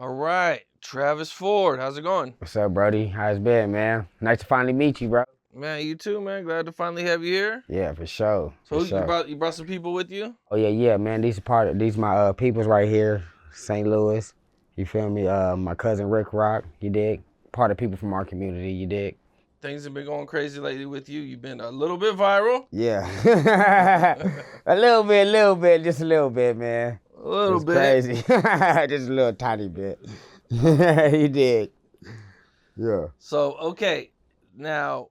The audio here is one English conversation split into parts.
All right, Travis Ford, how's it going? What's up, Brody? How's it been, man? Nice to finally meet you, bro. Man, you too, man. Glad to finally have you here. Yeah, for sure, for So you sure. brought you brought some people with you? Oh yeah, man. These my peoples right here, St. Louis. You feel me? My cousin Rick Rock. You dig? Part of people from our community. You dig? Things have been going crazy lately with you. You've been a little bit viral. Yeah, little bit, just a little bit, man. A little It's bit. crazy, just a little tiny bit. You dig? Yeah. So okay, now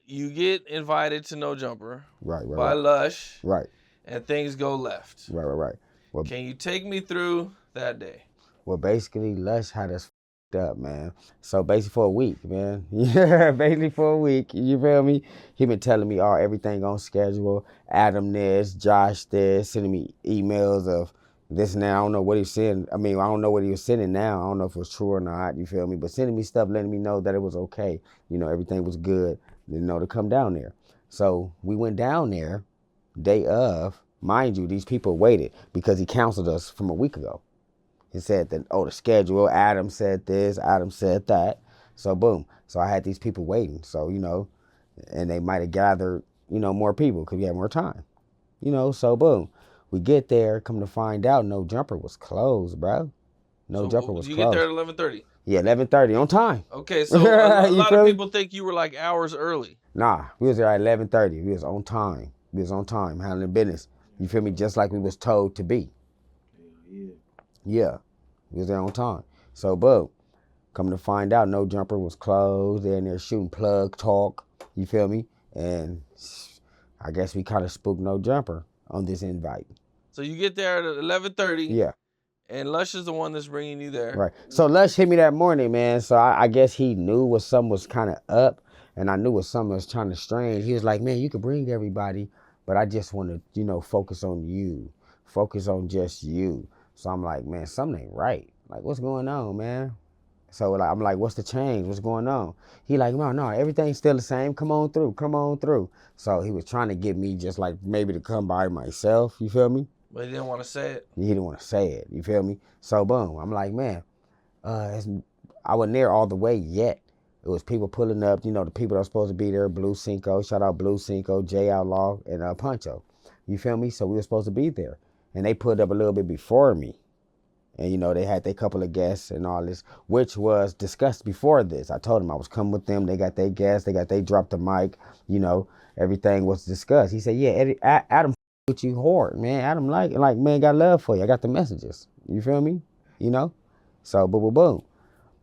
you get invited to No Jumper Right, right, by right, Lush, right, and things go left. right, right, right. Well, Can you take me through that day? Well, basically, Lush had us up, man. So basically for a week, man. Yeah, basically for a week. You feel me? He been telling me everything on schedule. Adam this, Josh this, sending me emails of this and that. I don't know what he's sending. I mean, I don't know what he was sending now. I don't know if it was true or not. You feel me? But sending me stuff, letting me know that it was okay. You know, everything was good. You know, to come down there. So we went down there, day of. Mind you, these people waited because he counseled us from a week ago. He said that, the schedule, Adam said this, Adam said that. So boom. So I had these people waiting. So, and they might have gathered, more people because we had more time. So boom. We get there, come to find out, No Jumper was closed, bro. No Jumper was You get there closed. at 11:30. Yeah, 11:30 on time. Okay, so a You lot of feel me? people think you were like hours early. Nah, we was there at 11:30. We was on time. We was on time, handling business. You feel me? Just like we was told to be. Yeah, we was there on time. So, boom, come to find out, No Jumper was closed. They're in there shooting plug talk. You feel me? And I guess we kind of spooked No Jumper on this invite. So you get there at 11:30. Yeah, And Lush is the one that's bringing you there. right. So Lush hit me that morning, man. So I guess he knew what something was kind of up, and I knew what something was trying to strange. He was like, man, you could bring everybody, but I just want to, focus on you, focus on just you. So I'm like, man, something ain't right. Like, what's going on, man? So I'm like, what's the change? What's going on? He like, no, everything's still the same. Come on through, come on through. So he was trying to get me just like maybe to come by myself. You feel me? But he didn't want to say it. He didn't want to say it. You feel me? So boom, I'm like, man, I wasn't there all the way yet. It was people pulling up. The people that were supposed to be there. Blue Cinco, shout out Blue Cinco, Jay Outlaw, and Poncho. You feel me? So we were supposed to be there, and they put up a little bit before me. And, they had their couple of guests and all this, which was discussed before this. I told them I was coming with them. They got their guests. They dropped the mic. Everything was discussed. He said, yeah, Eddie, Adam with you hard, man. Adam like, man, got love for you. I got the messages. You feel me? So, boom, boom, boom.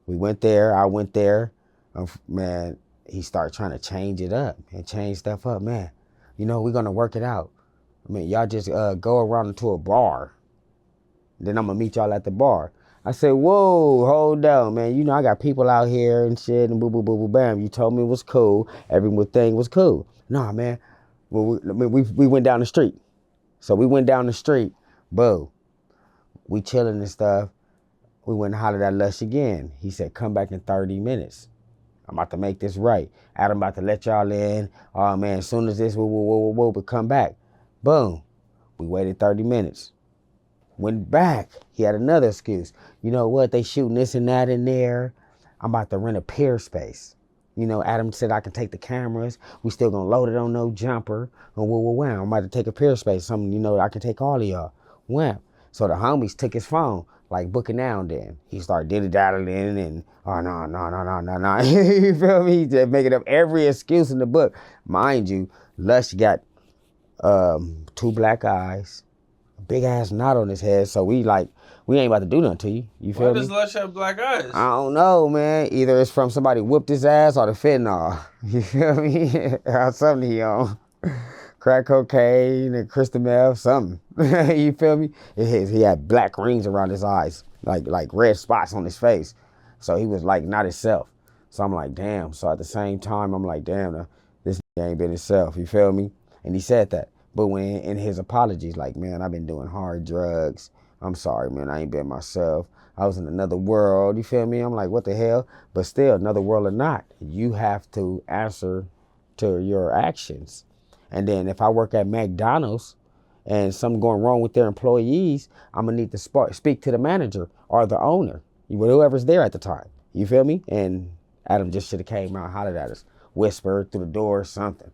We went there. I went there. Man, he started trying to change it up and change stuff up, man. We're going to work it out. I mean, y'all just go around into a bar. Then I'm going to meet y'all at the bar. I said, whoa, hold on, man. I got people out here and shit and boo, boo, boo, boo, bam. You told me it was cool. Everything was cool. Nah, man. Well, we went down the street. So we went down the street. Boo. We chilling and stuff. We went and hollered at Lush again. He said, come back in 30 minutes. I'm about to make this right. Adam about to let y'all in. Oh, man, as soon as this, but come back. Boom. We waited 30 minutes. Went back. He had another excuse. You know what? They shooting this and that in there. I'm about to rent a pier space. Adam said I can take the cameras. We still gonna load it on No Jumper. And wow. I'm about to take a pier space. Something, I can take all of y'all. Wow. So the homies took his phone, like booking now and then. He started dilly-daddling and, oh, no. You feel me? He just making up every excuse in the book. Mind you, Lush got 2 black eyes, big ass knot on his head, so we ain't about to do nothing to you. You feel me? Why does Lush have black eyes? I don't know, man. Either it's from somebody whooped his ass or the fentanyl. You feel me? Or something he on. Crack cocaine and crystal meth, something. You feel me? He had black rings around his eyes, like red spots on his face. So he was like not himself. So I'm like, damn. So at the same time, I'm like, damn, this ain't been himself. You feel me? And he said that. But when in his apologies, like, man, I've been doing hard drugs. I'm sorry, man, I ain't been myself. I was in another world, you feel me? I'm like, what the hell? But still, another world or not, you have to answer to your actions. And then if I work at McDonald's and something going wrong with their employees, I'm gonna need to speak to the manager or the owner, whoever's there at the time. You feel me? And Adam just should have came out and hollered at us, whispered through the door or something.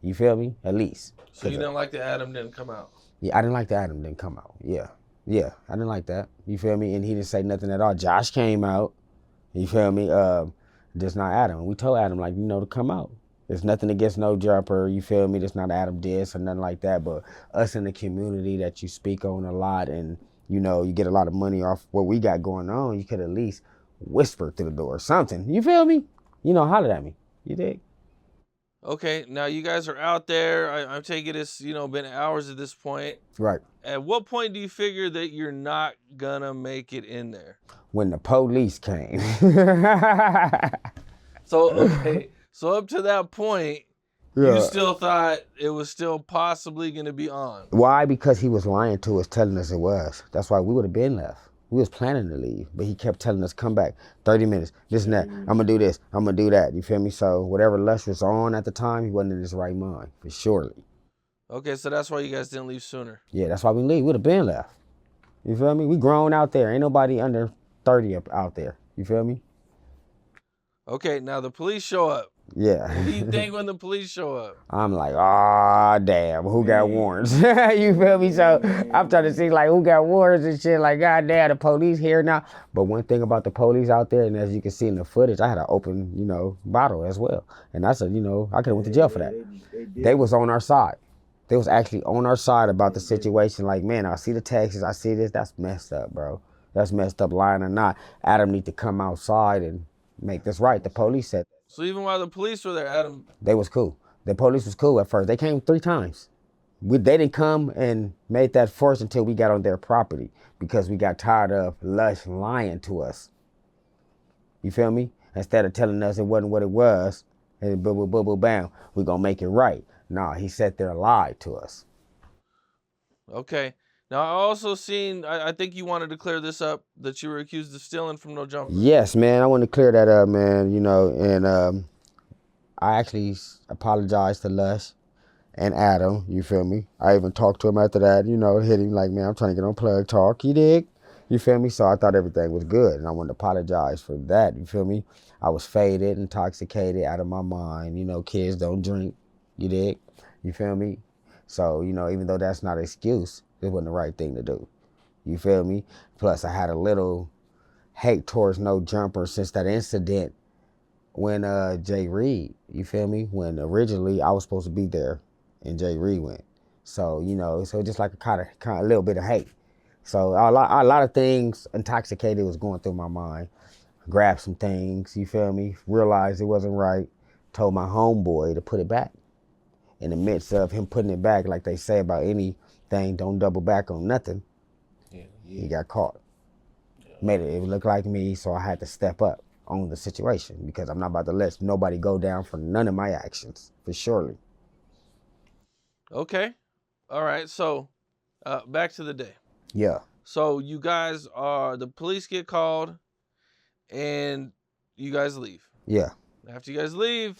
You feel me? At least. So you didn't like that Adam didn't come out? Yeah, I didn't like that Adam didn't come out. Yeah. Yeah, I didn't like that. You feel me? And he didn't say nothing at all. Josh came out. You feel me? Just not Adam. We told Adam, like, to come out. There's nothing against no jumper. You feel me? There's not Adam diss or nothing like that. But us in the community that you speak on a lot and, you get a lot of money off what we got going on, you could at least whisper through the door or something. You feel me? Holler at me. You dig? Okay, now you guys are out there. I'm taking it's, been hours at this point. Right. At what point do you figure that you're not gonna make it in there? When the police came. So up to that point, you still thought it was still possibly gonna be on. Why? Because he was lying to us, telling us it was. That's why we would have been left. We was planning to leave, but he kept telling us, come back, 30 minutes, this and that. I'm going to do this, I'm going to do that. You feel me? So whatever Lush was on at the time, he wasn't in his right mind, for surely. Okay, so that's why you guys didn't leave sooner. Yeah, that's why we leave. We would have been left. You feel me? We grown out there. Ain't nobody under 30 out there. You feel me? Okay, now the police show up. Yeah. What do you think when the police show up? I'm like, damn, who got warrants? You feel me? So I'm trying to see, like, who got warrants and shit. Like, God damn, the police here now. But one thing about the police out there, and as you can see in the footage, I had an open, bottle as well. And I said, I could have went to jail for that. They was on our side. They was actually on our side about the situation. Like, man, I see the texts, I see this. That's messed up, bro. That's messed up, lying or not. Adam need to come outside and make this right. The police said. So even while the police were there, Adam... They was cool. The police was cool at first. They came 3 times. They didn't come and made that force until we got on their property because we got tired of Lush lying to us. You feel me? Instead of telling us it wasn't what it was, and boom, boom, boom, boom, bam, we gonna make it right. Nah, he sat there and lied to us. Okay. Now, I also seen, I think you wanted to clear this up, that you were accused of stealing from No Jumper. Yes, man. I want to clear that up, man, and I actually apologized to Lush and Adam, you feel me? I even talked to him after that, hit him like, man, I'm trying to get on Plug Talk, you dig? You feel me? So I thought everything was good, and I wanted to apologize for that, you feel me? I was faded, intoxicated, out of my mind, kids don't drink, you dig? You feel me? So, even though that's not an excuse, it wasn't the right thing to do. You feel me? Plus, I had a little hate towards No Jumper since that incident when Jay Reed, you feel me? When originally I was supposed to be there and Jay Reed went. So, so just like a kind of a little bit of hate. So a lot of things intoxicated was going through my mind. Grabbed some things, you feel me? Realized it wasn't right. Told my homeboy to put it back. In the midst of him putting it back, like they say about anything, don't double back on nothing. Yeah. He got caught. Yeah. Made it look like me, so I had to step up on the situation because I'm not about to let nobody go down for none of my actions, for surely. Okay. All right. So back to the day. Yeah. So you guys the police get called and you guys leave. Yeah. After you guys leave,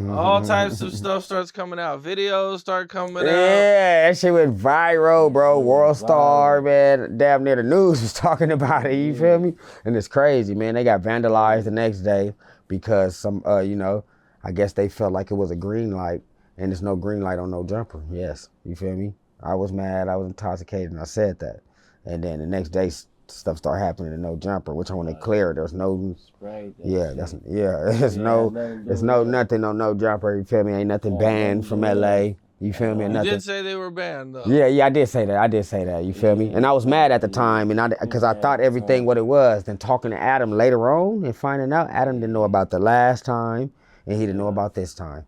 all types of stuff starts coming out. Videos start coming out. Yeah, that shit went viral, bro. World Star, man. Damn near the news was talking about it, you feel me? And it's crazy, man. They got vandalized the next day because some, I guess they felt like it was a green light, and there's no green light on No Jumper. Yes, you feel me? I was mad, I was intoxicated, and I said that. And then the next day, stuff started happening in No Jumper, which I want to clear. There's no, there's nothing on No Jumper. You feel me? Ain't nothing banned from LA. You feel me? You did say they were banned, though. Yeah, I did say that. You feel me? And I was mad at the time, and because I thought everything what it was. Then talking to Adam later on and finding out, Adam didn't know about the last time, and he didn't know about this time.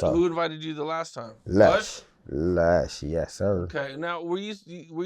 Who invited you the last time? Lush, yes, sir. Okay, now what were you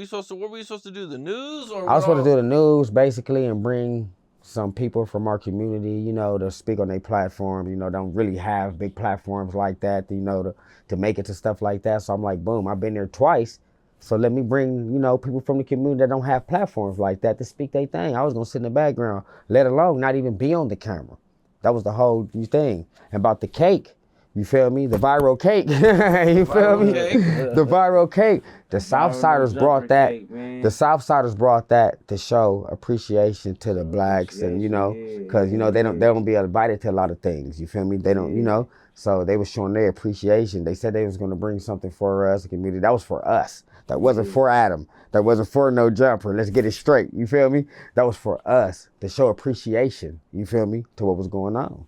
supposed to do? The news or I was supposed to do the news basically and bring some people from our community, to speak on their platform, don't really have big platforms like that, to make it to stuff like that. So I'm like, boom, I've been there twice. So let me bring, people from the community that don't have platforms like that to speak their thing. I was gonna sit in the background, let alone not even be on the camera. That was the whole thing. And about the cake, You feel me? The viral cake. You feel Viral me? cake. The viral cake. The Southsiders brought that. The Southsiders brought that to show appreciation to the blacks, and because they don't be invited to a lot of things. You feel me? They don't, So they were showing their appreciation. They said they was gonna bring something for us, the community. That was for us. That wasn't for Adam. That wasn't for no jumper. Let's get it straight. You feel me? That was for us to show appreciation. You feel me? To what was going on.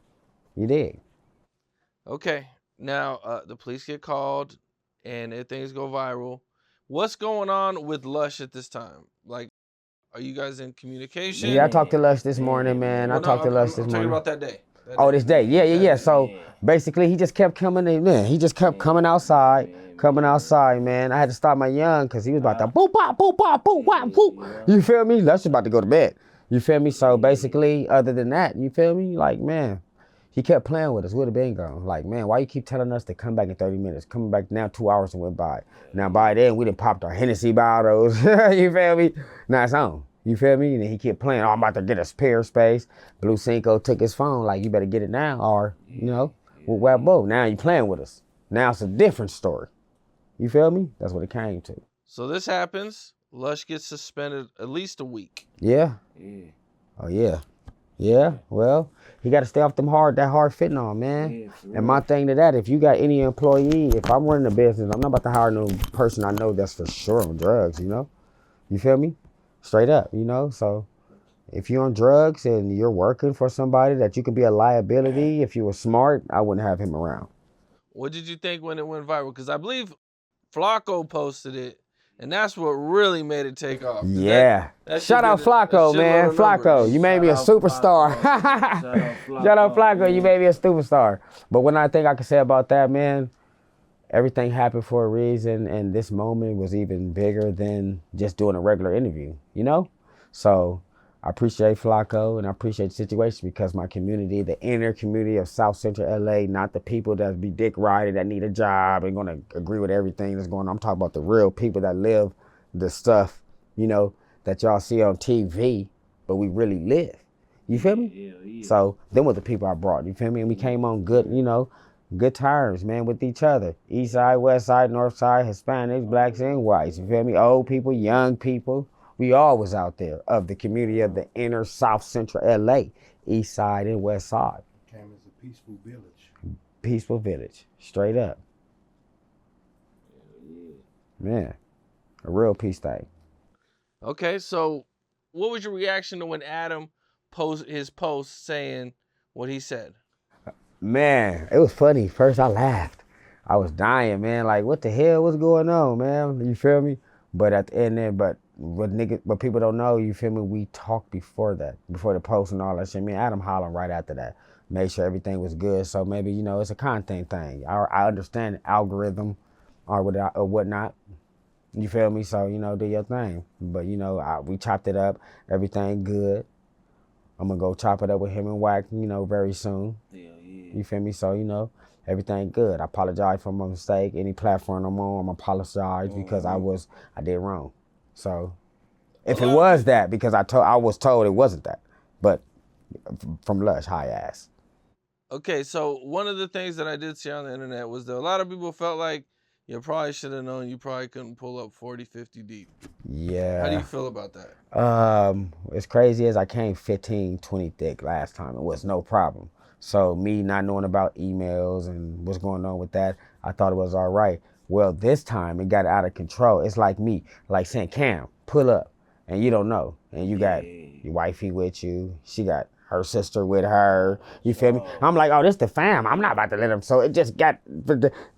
You did. Okay, now the police get called and things go viral. What's going on with Lush at this time? Like, are you guys in communication? Yeah, I talked to Lush this morning, man. I Well, no, talked to Lush I'm this talking morning. about that day. Oh, this day. Yeah. So basically, he just kept coming in. Man, he just kept coming outside, man. I had to stop my young because he was about to boop, bop, boop, bop, boop, bop, boop. You feel me? Lush was about to go to bed. You feel me? So basically, other than that, you feel me? Like, man, he kept playing with us. We'd have been gone. Like, man, why you keep telling us to come back in 30 minutes? Coming back now, 2 hours and went by. Now, by then, we done popped our Hennessy bottles. You feel me? Now it's on. You feel me? And then he kept playing. Oh, I'm about to get a spare space. Blue Cinco took his phone. Like, you better get it now, or, we'll both. Now you playing with us. Now it's a different story. You feel me? That's what it came to. So this happens. Lush gets suspended at least a week. Yeah. Oh, yeah. Yeah, well, he got to stay off that hard fentanyl, man. And my thing to that, if you got any employee, if I'm running a business, I'm not about to hire no person I know that's for sure on drugs, You feel me? Straight up, So if you're on drugs and you're working for somebody that you could be a liability, if you were smart, I wouldn't have him around. What did you think when it went viral? Because I believe Flacco posted it, and that's what really made it take off. Yeah. Shout out Flacco, man. Flacco, you made me a superstar. Shout out Flacco, you made me a superstar. But one thing I can say about that, man, everything happened for a reason, and this moment was even bigger than just doing a regular interview, So I appreciate Flacco, and I appreciate the situation because my community, the inner community of South Central LA, not the people that be dick riding, that need a job and gonna agree with everything that's going on. I'm talking about the real people that live the stuff, that y'all see on TV, but we really live. You feel me? Yeah. So them were the people I brought. You feel me? And we came on good, good terms, man, with each other. East side, west side, north side, Hispanics, blacks, and whites. You feel me? Old people, young people. We all was out there of the community of the inner South Central LA, East Side and West Side. Came as a peaceful village. Peaceful village, straight up. Man, a real peace thing. Okay, so what was your reaction to when Adam posted his post saying what he said? Man, it was funny. First, I laughed. I was dying, man. Like, what the hell was going on, man? You feel me? But at the end there, but people don't know, you feel me? We talked before that, before the post and all that shit. Me and Adam hollering right after that. Made sure everything was good. So maybe, it's a content thing. I understand the algorithm or whatnot. You feel me? So, do your thing. But, we chopped it up. Everything good. I'm going to go chop it up with him and Wack, very soon. Yeah. You feel me? So, everything good. I apologize for my mistake. Any platform I'm on, I'm apologize because I did wrong. So, if it was that, because I was told it wasn't that, but from Lush, high ass. Okay, so one of the things that I did see on the internet was that a lot of people felt like you probably should have known you probably couldn't pull up 40, 50 deep. Yeah. How do you feel about that? As crazy as I came 15, 20 thick last time, it was no problem. So me not knowing about emails and what's going on with that, I thought it was all right. Well, this time it got out of control. It's like me, like saying, Cam, pull up, and you don't know. And you got your wifey with you. She got her sister with her. You feel me? I'm like, oh, this the fam. I'm not about to let them. So it just got,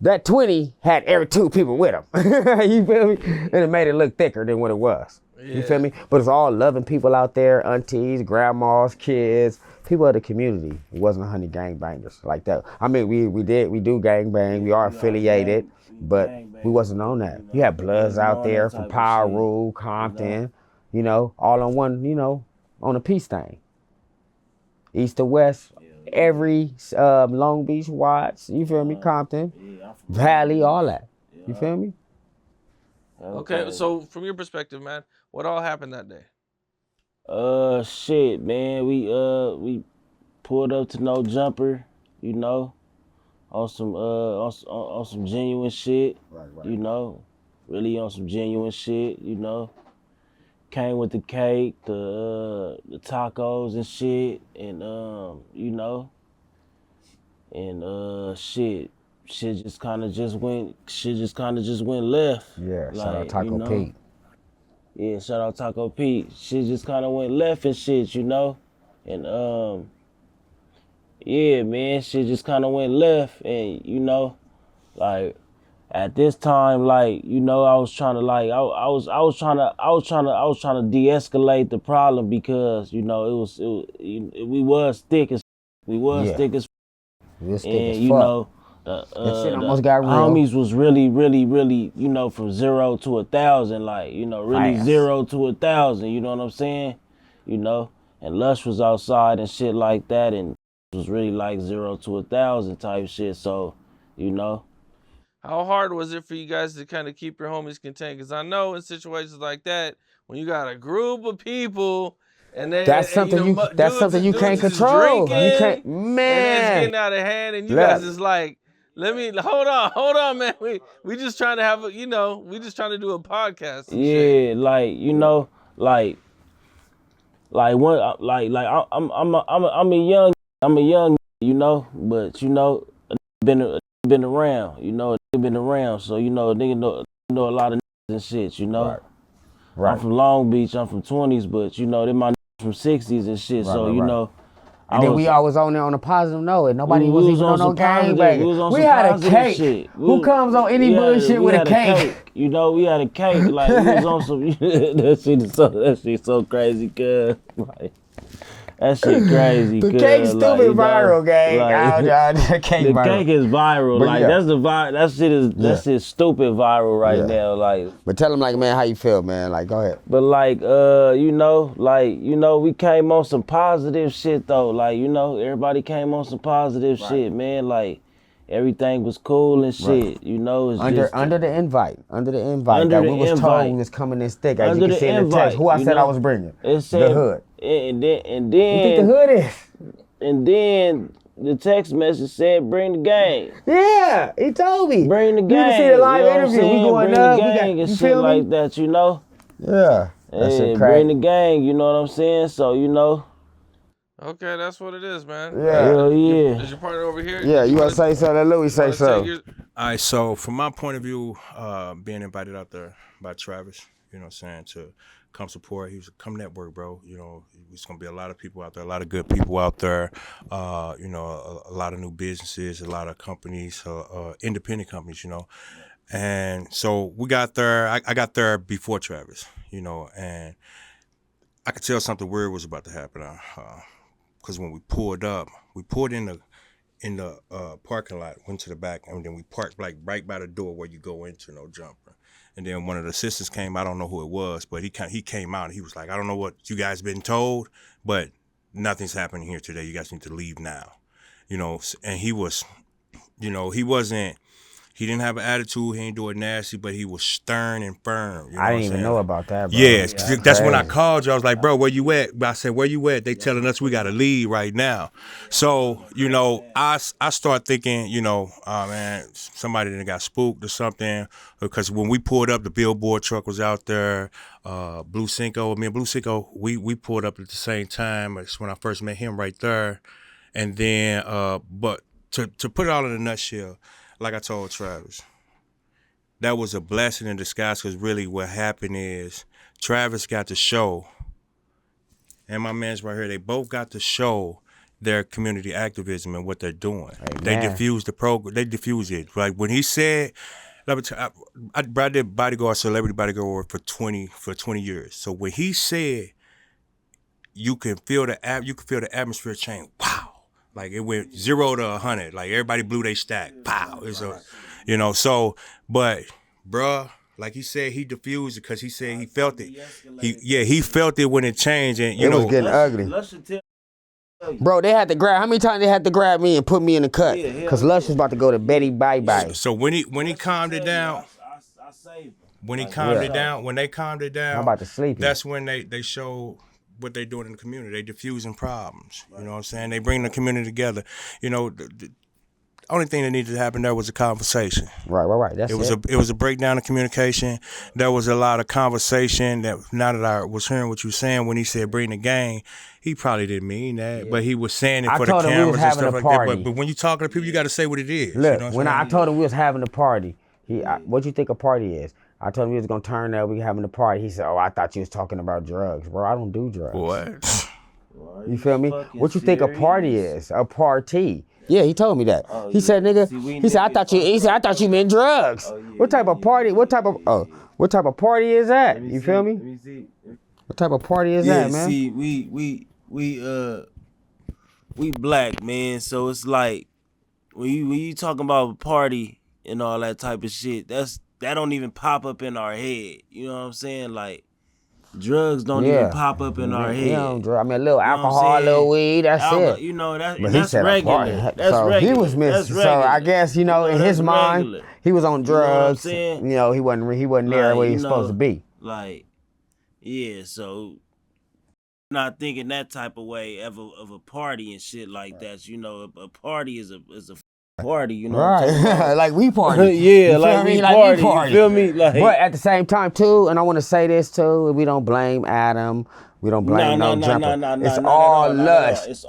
that 20 had every 2 people with them. You feel me? And it made it look thicker than what it was. Yeah. You feel me? But it's all loving people out there, aunties, grandmas, kids, people of the community. It wasn't 100 gangbangers like that. I mean, we do gangbang. We are affiliated, but we wasn't on that. You had Bloods out there from Power Rule, Compton, all on one, on a peace thing. East to West, every Long Beach, Watts, you feel me? Compton, Valley, all that. You feel me? Okay, so from your perspective, man, what all happened that day? Shit, man. We pulled up to no jumper, on some on some genuine shit. Right. You know, really on some genuine shit. You know, came with the cake, the tacos and shit, and you know, and shit just kind of just went left. Yeah, shout out Like, Taco you know, Pete. yeah, shout out Taco Pete. Shit just kind of went left and shit, you know, and yeah, man, shit just kind of went left, and you know, like at this time, like, you know, I was trying to like I was trying to de-escalate the problem because, you know, we was thick as Yeah. thick as Real stick as and you fuck. know That shit the almost got real. homies was really, you know, from 0 to 1,000, like, you know, really Fast. 0 to 1,000, you know what I'm saying, you know, and Lush was outside and shit like that, and it was really like 0 to 1,000 type shit. So, you know, How hard was it for you guys to kind of keep your homies contained? Because I know in situations like that, when you got a group of people and they, That's and, you something know, you dudes can't is control. You drinking can't, and it's man. getting out of hand, and you Look. guys is like, hold on, man. We just trying to have a, you know, we just trying to do a podcast and shit. yeah, like, you know, like one, I'm a young, you know, but you know, been around, you know, been around, so you know, a nigga know a lot of and shit, you know. Right. I'm from Long Beach, I'm from 20s, but you know, they my from 60s and shit, so you know. And then we always on there on a positive note, and nobody was even on no some positive, gangbanging. We had a cake. Shit. Who comes on any bullshit with a cake? You know, we had a cake. Like, we was on some. that shit so crazy, cuz. Like, that shit crazy. The cake's stupid, like, viral, gang. Like, The cake the viral. cake is viral. But like, yeah. that's the that shit is stupid viral right now. Like, but tell them, like, man, how you feel, man? Like, go ahead. but like, you know, we came on some positive shit though. Like, you know, everybody came on some positive shit, man. Like, everything was cool and shit. You know, it's Under the invite that we was told we was coming in thick, as you can see in the text. Who I said I was bringing? It said, the hood. And then You think the hood is? And then the text message said, "Bring the gang." Yeah, he told me. Bring the gang. You can see the live interview. We going bring up. The gang We got, and you shit feel me? like that, you know. Yeah. That shit crazy. Bring the gang. You know what I'm saying? So, you know. Okay, that's what it is, man. Yeah. Hell yeah. Is your partner over here? Yeah, you want to say something? Let Louis say something. All right, so from my point of view, being invited out there by Travis, you know what I'm saying, to come support, he was come network, bro. You know, there's going to be a lot of people out there, a lot of good people out there, you know, a lot of new businesses, a lot of companies, independent companies, you know. And so we got there, I got there before Travis, you know, and I could tell something weird was about to happen. Because when we pulled up, we pulled in the parking lot, went to the back, and then we parked like right by the door where you go into No Jumper. And then one of the assistants came, I don't know who it was, but he came out and he was like, I don't know what you guys been told, but nothing's happening here today. You guys need to leave now. You know, and he was, you know, he didn't have an attitude. He ain't do it nasty, but he was stern and firm. You know I didn't even know about that, bro. Yeah, that's when I called you. I was like, bro, where you at? I said, where you at? They telling us we got to leave right now. So, you know, I start thinking, you know, man, somebody that got spooked or something. Because when we pulled up, the billboard truck was out there. Blue Cinco, me and Blue Cinco, we pulled up at the same time. That's when I first met him right there. And then, but to put it all in a nutshell, like I told Travis, that was a blessing in disguise, because really what happened is Travis got to show, and my man's right here, they both got to show their community activism and what they're doing. Amen. They diffused the program. They diffused it. Like when he said, I did bodyguard, celebrity bodyguard for 20 years. So when he said, you can feel the atmosphere change. Wow. Like it went 0 to 100. Like everybody blew their stack. Pow. It's a, you know. So, but bruh, like he said, he diffused it because he said he felt it. He felt it when it changed, and you know, it was getting ugly. Bro, they had to grab. How many times they had to grab me and put me in the cut? Because Lush was about to go to Betty Bye Bye. So when he calmed it down, when they calmed it down, I'm about to sleep. That's when they showed what they doing in the community. They diffusing problems. You know what I'm saying? They bring the community together. You know, only thing that needed to happen there was a conversation. Right. That's It was a breakdown of communication. There was a lot of conversation that now that I was hearing what you were saying when he said bring the gang, he probably didn't mean that, but he was saying it I for the told him we was cameras and having stuff a like party. that. But when you talking to people, you got to say what it is. Look, you know what when I'm I saying? told him we was having a party, what you think a party is? I told him we was gonna turn up, we having a party. He said, "Oh, I thought you was talking about drugs, bro. I don't do drugs." What? You feel me? What you think a party is? A party. Yeah, he told me that. He said, nigga, he said, I thought you meant drugs. What type of party? What type of party is that? You feel me? Let me see. What type of party is that, man? See, we black, man, so it's like when you talking about a party and all that type of shit, that don't even pop up in our head. You know what I'm saying? Like drugs don't even pop up in our head. I mean, a little alcohol, a little weed, that's it. You know, But that's regular. That's so regular. he was missing. So I guess in his mind, regular. he was on drugs. You know what I'm saying? He wasn't there where he was supposed to be. Like, yeah. So not thinking that type of way of a party and shit like that. You know, a party is a party. You know, what I'm talking about? Like we party. Yeah, like we party. You feel me? Like, but at the same time too, and I want to say this too, we don't blame Adam. We don't blame no jumper. It's all lush. Lush. It's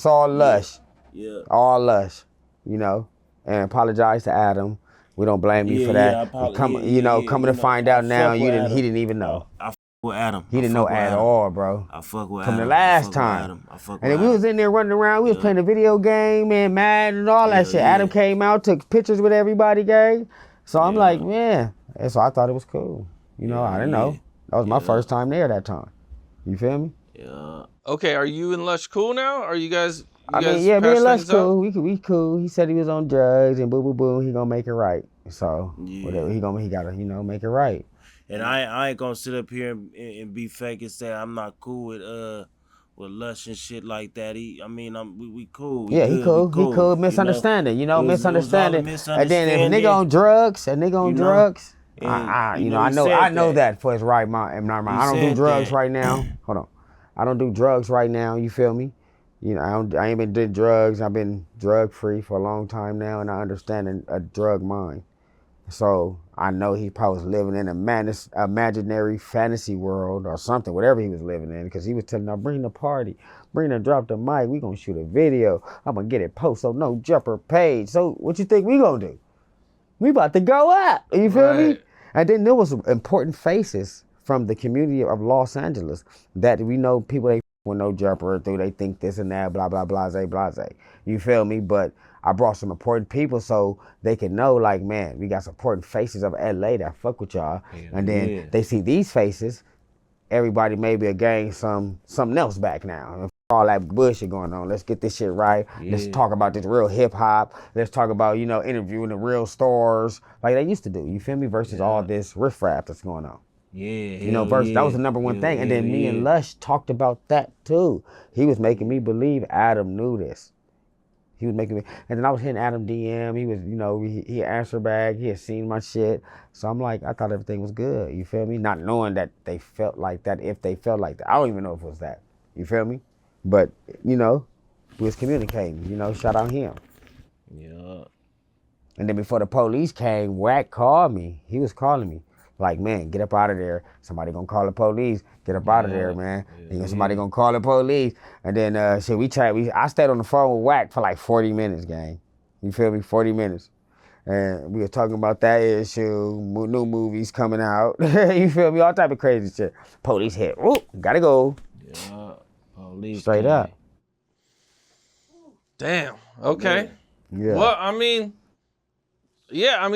all lush. Yeah. All lush. You know, and apologize to Adam. We don't blame you for that. Coming to find out now, he didn't even know. I fuck with Adam. He didn't know at all, bro. I fuck with From Adam. the last time. And then we was in there running around. We was playing a video game, man, mad and all that shit. Adam came out, took pictures with everybody, gang. So I'm like, man. And so I thought it was cool. You know, I didn't know. That was my first time there that time. You feel me? Yeah. Okay, are you and Lush cool now? Are you guys? Me and Lush cool. We cool. He said he was on drugs and boom. He gonna make it right. So whatever he gotta make it right. And I ain't gonna sit up here and be fake and say I'm not cool with Lush and shit like that. We cool. He cool. Misunderstanding, misunderstanding. And then if a nigga on drugs, I know that for his right mind. I don't do drugs right now. Hold on. I don't do drugs right now. You feel me? You know, I ain't been did drugs. I've been drug free for a long time now, and I understand a drug mind. So I know he probably was living in a imaginary fantasy world or something, whatever he was living in, because he was telling them, bring the party, drop the mic, we gonna shoot a video, I'm gonna get it posted on No Jumper page. So what you think we gonna do? We about to go up, you feel me? And then there was important faces from the community of Los Angeles that we know people they with No Jumper through, they think this and that, blah, blah, blase. You feel me? But I brought some important people so they can know, like, man, we got some important faces of LA that fuck with y'all. And then they see these faces, everybody maybe a gang something else back now. All that bullshit going on. Let's get this shit right. Let's talk about this real hip hop. Let's talk about, interviewing the real stars like they used to do. You feel me? Versus all this riffraff that's going on. That was the number one thing. And then me and Lush talked about that too. He was making me believe Adam knew this. He was making me, and then I was hitting Adam DM. He was, he answered back. He had seen my shit. So I'm like, I thought everything was good. You feel me? Not knowing that they felt like that, if they felt like that. I don't even know if it was that. You feel me? But, we was communicating, shout out him. Yeah. And then before the police came, Wack called me. He was calling me. Like, man, get up out of there. Somebody gonna call the police. Get up out of there, man. Somebody gonna call the police. And then, I stayed on the phone with Wack for like 40 minutes, gang. You feel me? 40 minutes. And we were talking about that issue, new movies coming out. You feel me? All type of crazy shit. Police hit. Ooh, gotta go. Yeah. Police straight up. Damn. Okay. Yeah. Well,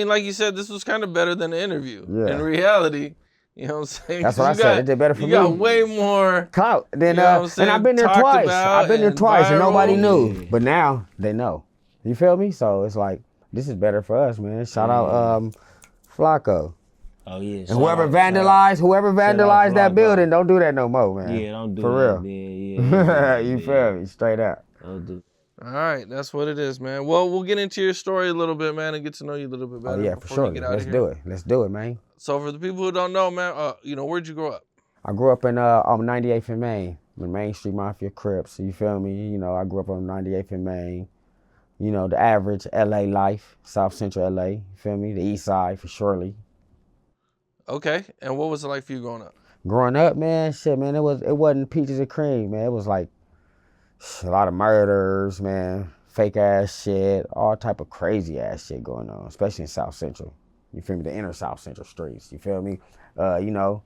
like you said, this was kind of better than the interview. Yeah. In reality, you know what I'm saying? That's what I said. It did better for me. You got way more clout. And I've been there twice. And nobody knew. But now they know. You feel me? So it's like, this is better for us, man. Shout out Flacco. Oh yeah. And whoever vandalized that building, don't do that no more, man. Yeah, don't do for that. real. Yeah. You feel me? Straight up. Don't do. All right, that's what it is, man. Well, we'll get into your story a little bit, man, and get to know you a little bit better. Oh yeah, for sure. Let's do it, man. So for the people who don't know, man, where'd you grow up? I grew up in 98th and Main. the Main Street Mafia Crips. You feel me? You know, I grew up on 98th and Main. You know, the average LA life, South Central LA. You feel me? The East Side for surely. Okay. And what was it like for you growing up? Growing up, man, shit, man, it wasn't peaches and cream, man. It was like a lot of murders, man, fake ass shit, all type of crazy ass shit going on, especially in South Central. You feel me? The inner South Central streets. You feel me? You know,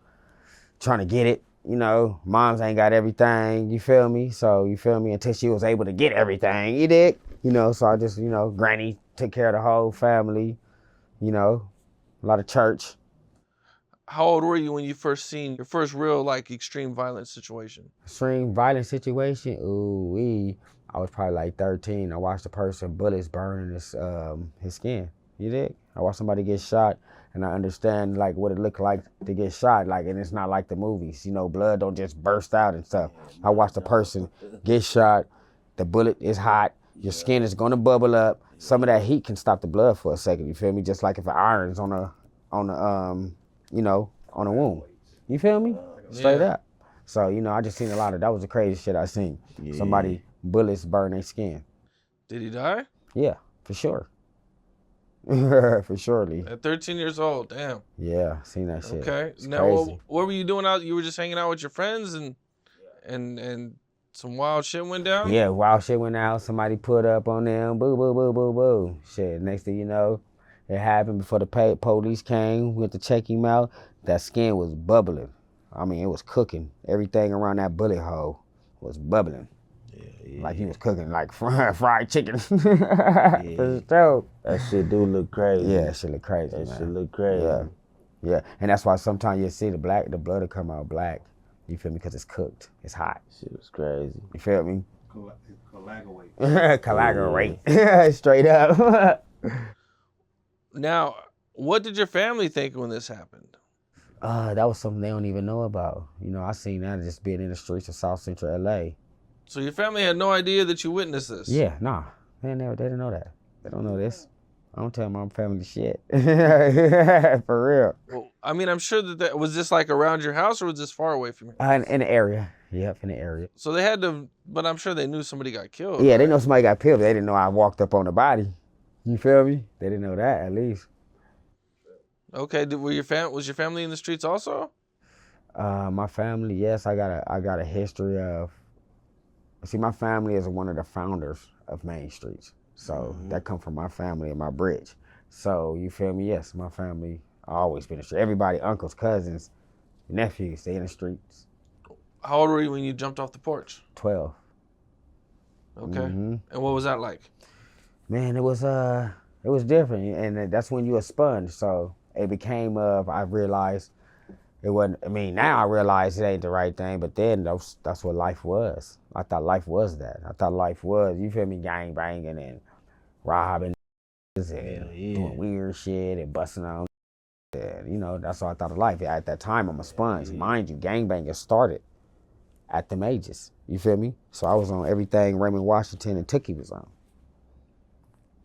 trying to get it. You know, moms ain't got everything. You feel me? So you feel me? Until she was able to get everything, you dig? You know, so I just, you know, Granny took care of the whole family. You know, a lot of church. How old were you when you first seen your first real like extreme violence situation? Extreme violent situation. Ooh wee. I was probably like 13. I watched a person bullets burning his skin. You dig? I watched somebody get shot, and I understand like what it looked like to get shot. Like, and it's not like the movies. You know, blood don't just burst out and stuff. I watched a person get shot. The bullet is hot. Your skin is gonna bubble up. Some of that heat can stop the blood for a second. You feel me? Just like if an iron's on a you know, on a wound. You feel me? Straight up. So, you know, I just seen a lot of, that was the crazy shit I seen. Yeah. Somebody, bullets burn their skin. Did he die? Yeah, for sure. For surely. At 13 years old, damn. Yeah, seen that shit. Okay. It's now, crazy. what were you doing out? You were just hanging out with your friends and some wild shit went down? Yeah, wild shit went out. Somebody put up on them. Boo, boo, boo, boo, boo. Shit, next thing you know, it happened before the police came. Went to check him out. That skin was bubbling. I mean, it was cooking. Everything around that bullet hole was bubbling. Yeah. Like he was cooking like fried chicken. For sure. That shit do look crazy. Yeah, that shit look crazy, That man. shit look crazy. Yeah, and that's why sometimes you see the blood will come out black. You feel me? Because it's cooked. It's hot. Shit was crazy. You feel me? Coagulate. Coagulate. Straight up. Now, what did your family think when this happened? That was something they don't even know about. You know, I seen that just being in the streets of South Central LA. So your family had no idea that you witnessed this? Yeah, nah. They didn't know that. They don't know this. I don't tell my family shit. For real. Well, I mean, I'm sure that was this like around your house or was this far away from you? In the area. Yep, in the area. So they had to, but I'm sure they knew somebody got killed. Yeah, right? they know somebody got killed. They didn't know I walked up on the body. You feel me? They didn't know that at least. Okay, was your family in the streets also? My family, yes, I got a history of. See, my family is one of the founders of Main Streets, so that come from my family and my bridge. So you feel me? Yes, my family always been in the street. Everybody, uncles, cousins, nephews, they in the streets. How old were you when you jumped off the porch? 12. Okay, and what was that like? Man, it was different, and that's when you a sponge. So it became I realized it wasn't. I mean, now I realize it ain't the right thing, but then that's what life was. I thought life was that. I thought life was, you feel me, gang banging and robbing and doing weird shit and busting on. And, you know, that's what I thought of life. At that time, I'm a sponge. Mind you, gang banging started at the majors. You feel me? So I was on everything Raymond Washington and Tookie was on.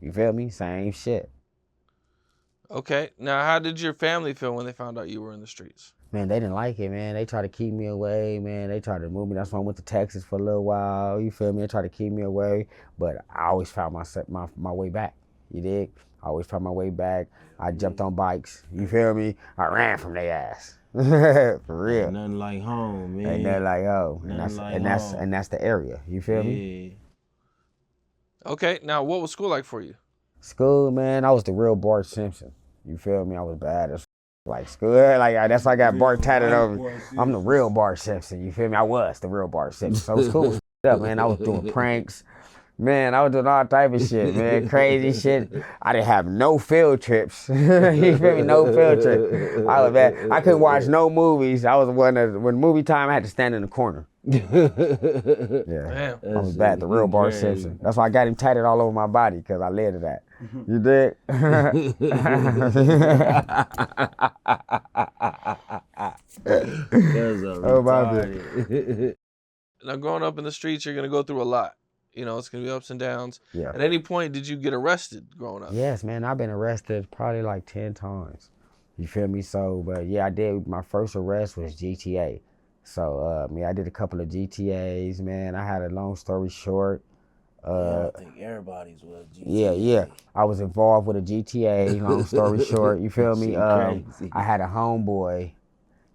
You feel me? Same shit. Okay, now how did your family feel when they found out you were in the streets? Man, they didn't like it, man. They tried to keep me away, man. They tried to move me. That's why I went to Texas for a little while. You feel me? They tried to keep me away, but I always found my way back. You dig? I always found my way back. I jumped on bikes. You feel me? I ran from their ass. For real. Ain't nothing like home, man. Ain't nothing like home. Nothing And that's the area. You feel me? Okay, now what was school like for you? School, man, I was the real Bart Simpson. You feel me? I was bad as like school. Like that's why I got Bart tatted over me. I'm the real Bart Simpson. You feel me? I was the real Bart Simpson. So school was up, man. I was doing pranks. Man, I was doing all type of shit, man. Crazy shit. I didn't have no field trips. You feel me? No field trip. I was bad. I couldn't watch no movies. I was one of when movie time I had to stand in the corner. Yeah. Damn. I was bad, the real Bart Simpson. That's why I got him tatted all over my body, because I led to that. You dig? Oh, my. Now, growing up in the streets, you're going to go through a lot. You know, it's going to be ups and downs. Yeah. At any point, did you get arrested growing up? Yes, man. I've been arrested probably like 10 times. You feel me? So, but yeah, I did. My first arrest was GTA. So I did a couple of GTAs, man. I had a long story short. I think everybody's was Yeah, GTA. I was involved with a GTA. Long story short, you feel me? Shit crazy. I had a homeboy.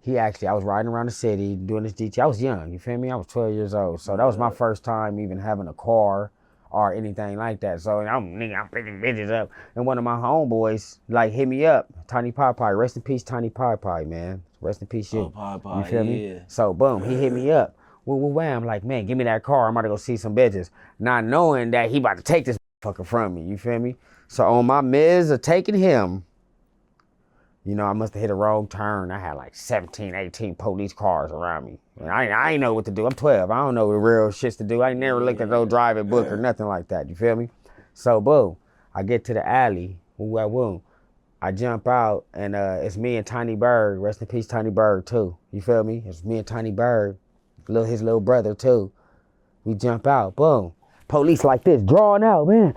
I was riding around the city doing this GTA. I was young, you feel me? I was 12 years old. So that was my first time even having a car or anything like that. So I'm picking bitches up. And one of my homeboys like hit me up. Tiny Pie Pie. Rest in peace, Tiny Pie Pie, man. Rest in peace, you. You feel me? So boom, he hit me up. Wham. I'm like, man, give me that car. I'm about to go see some bitches. Not knowing that he about to take this fucker from me. You feel me? So on my miz of taking him, you know, I must have hit a wrong turn. I had like 17, 18 police cars around me. And I ain't know what to do. I'm 12. I don't know the real shits to do. I ain't never looked at no driving book or nothing like that. You feel me? So, boom, I get to the alley. I jump out, and it's me and Tiny Bird. Rest in peace, Tiny Bird, too. You feel me? It's me and Tiny Bird, his little brother, too. We jump out. Boom. Police like this, drawing out, man.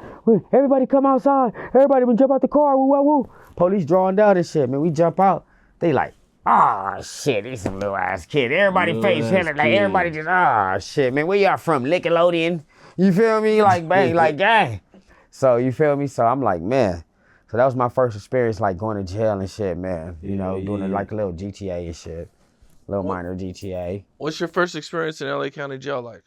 Everybody come outside. Everybody jump out the car. Woo, woo, woo. Police drawing down and shit, man. We jump out. They like, shit, these some little ass kid. Everybody face hitting, like everybody just, shit, man. Where y'all from? Nickelodeon. You feel me? Like bang, like gang. So you feel me? So I'm like, man. So that was my first experience, like going to jail and shit, man. You know, doing it like a little GTA and shit, little minor GTA. What's your first experience in LA County Jail like?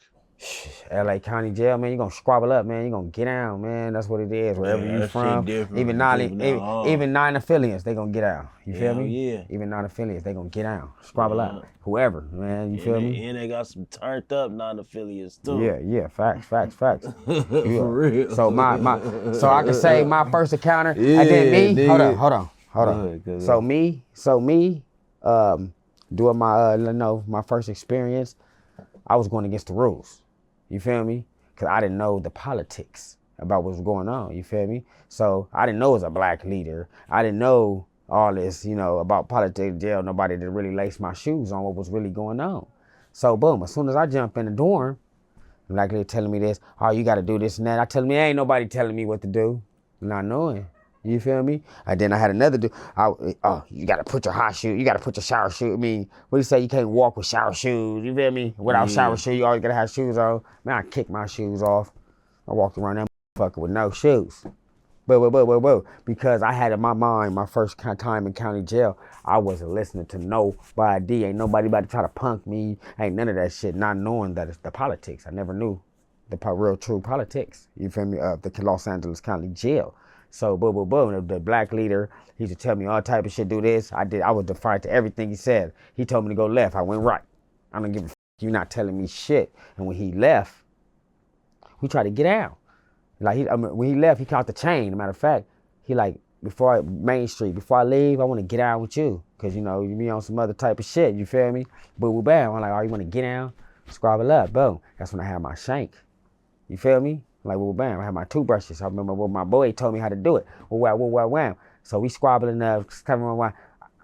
LA County Jail, man, you gonna squabble up, man. You gonna get down, man. That's what it is. Wherever you from, even non-affiliates, they gonna get out. You feel me? Yeah. Even non-affiliates, they gonna get out. Squabble up. Whoever, man. You feel me? And they got some turned up non-affiliates too. Yeah. Facts. For real. So so I can say my first encounter. And then me. Hold on. So me. Doing my first experience, I was going against the rules. You feel me? Because I didn't know the politics about what's going on. You feel me? So I didn't know as a black leader. I didn't know all this, about politics, jail. Nobody that really laced my shoes on what was really going on. So boom, as soon as I jump in the dorm, like they're telling me this, you got to do this and that. I tell me, ain't nobody telling me what to do. Not knowing. You feel me? And then I had another dude. You got to put your hot shoe. You got to put your shower shoe. I mean, what do you say? You can't walk with shower shoes. You feel me? Without shower shoes, you always got to have shoes on. Man, I kicked my shoes off. I walked around that motherfucker with no shoes. Because I had in my mind my first time in county jail, I wasn't listening to nobody. Ain't nobody about to try to punk me. Ain't none of that shit. Not knowing that it's the politics. I never knew the real true politics. You feel me? Of the Los Angeles County Jail. So boom. The black leader, he used to tell me all type of shit. Do this. I was defiant to everything he said. He told me to go left. I went right. I don't give a f. You not telling me shit. And when he left, we tried to get out. Like when he left, he caught the chain. As a matter of fact, he like Main Street. Before I leave, I want to get out with you, cause you be on some other type of shit. You feel me? Bam. I'm like, you want to get out? Squabble up. Boom. That's when I had my shank. You feel me? Like, bam, I had my toothbrushes. I remember when my boy told me how to do it. Wham. So we squabbling up.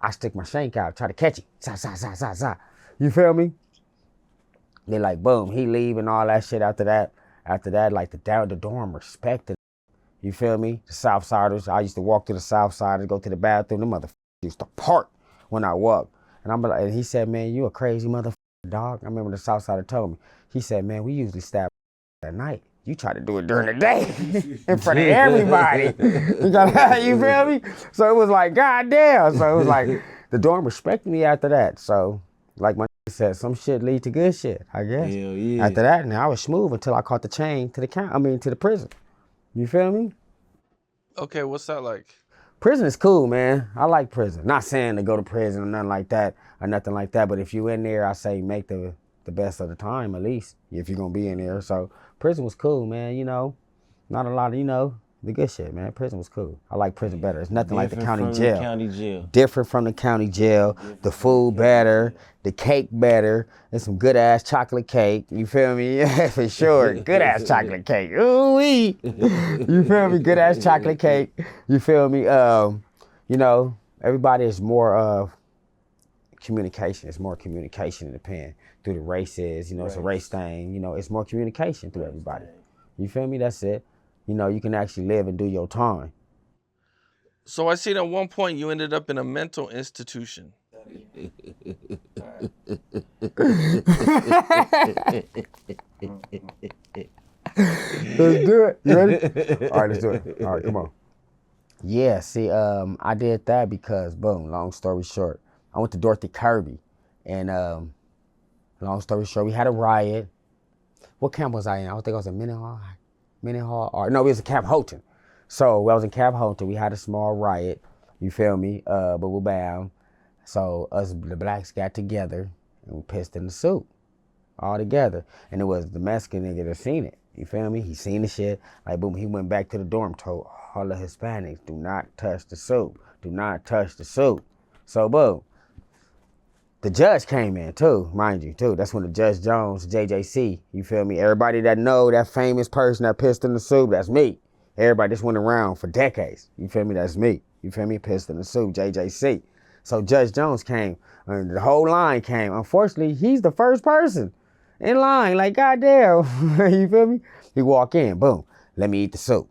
I stick my shank out, try to catch it. Za. You feel me? They like, boom, he leave and all that shit after that. After that, like the dorm respected. You feel me? The Southsiders. I used to walk to the Southsiders, go to the bathroom. The motherfuckers used to park when I walked. And he said, man, you a crazy motherfucker, dog. I remember the Southsider told me. He said, man, we usually stab at night. You try to do it during the day in front of everybody. You feel me? So it was like, goddamn. So it was like, the dorm respected me after that. So, like my said, some shit lead to good shit, I guess. Hell yeah. After that, now I was smooth until I caught the chain to the prison. You feel me? Okay, what's that like? Prison is cool, man. I like prison. Not saying to go to prison or nothing like that, but if you in there, I say make the best of the time, at least, if you're going to be in there. So prison was cool, man. Not a lot of, the good shit, man. Prison was cool. I like prison better. It's nothing like the county jail. Different from the county jail. The food better. The cake better. There's some good ass chocolate cake. You feel me? Yeah, for sure. Good ass chocolate cake. Ooh-wee. You feel me? Good ass chocolate cake. You feel me? Everybody is more communication. It's more communication in the pen through the races. It's a race thing. It's more communication through everybody. You feel me? That's it. You can actually live and do your time. So I seen at one point you ended up in a mental institution. Let's do it. You ready? All right, let's do it. All right, come on. Yeah, see, I did that because, boom, long story short, I went to Dorothy Kirby, and long story short, we had a riot. What camp was I in? I think I was in Mendenhall, or no, it was in Camp Houghton. So I was in Camp Houghton. We had a small riot. You feel me? But we're bound. So us, the blacks, got together and we pissed in the soup all together. And it was the Mexican nigga that seen it. You feel me? He seen the shit. Like, boom, he went back to the dorm, told all the Hispanics, do not touch the soup. Do not touch the soup. So, boom. The judge came in too, mind you, too. That's when the Judge Jones, JJC, you feel me? Everybody that know that famous person that pissed in the soup, that's me. Everybody just went around for decades. You feel me? That's me. You feel me? Pissed in the soup, JJC. So Judge Jones came, and the whole line came. Unfortunately, he's the first person in line. Like, goddamn. You feel me? He walk in, boom, let me eat the soup.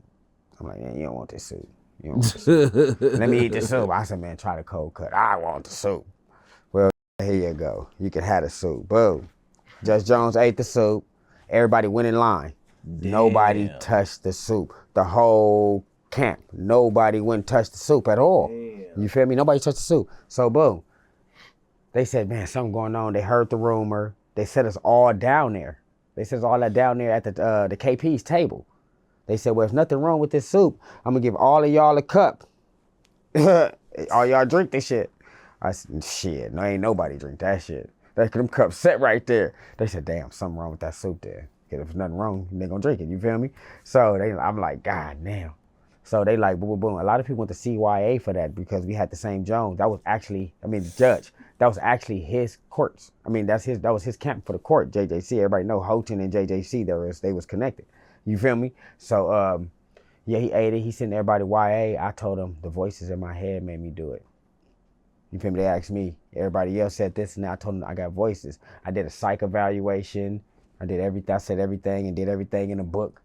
I'm like, man, you don't want this soup. You don't want this soup. Let me eat the soup. I said, man, try the cold cut. I want the soup. Well, here you go. You can have the soup. Boom. Judge Jones ate the soup. Everybody went in line. Damn. Nobody touched the soup. The whole camp. Nobody went and touched the soup at all. Damn. You feel me? Nobody touched the soup. So, boom. They said, man, something going on. They heard the rumor. They set us all down there. They set us all that down there at the KP's table. They said, well, if nothing wrong with this soup, I'm going to give all of y'all a cup. All y'all drink this shit. I said, shit, no, ain't nobody drink that shit. Them cups set right there. They said, damn, something wrong with that soup there. If there's nothing wrong, they gonna drink it, you feel me? So I'm like, God damn. So they like, boom, boom, boom. A lot of people went to CYA for that because we had the same Jones. That was actually, the judge, that was actually his courts. That was his camp for the court, JJC. Everybody know Houghton and JJC, they was connected. You feel me? So, yeah, he ate it. He sent everybody YA. I told him the voices in my head made me do it. You feel me? They asked me. Everybody else said this, and I told them I got voices. I did a psych evaluation. I did everything. I said everything and did everything in a book.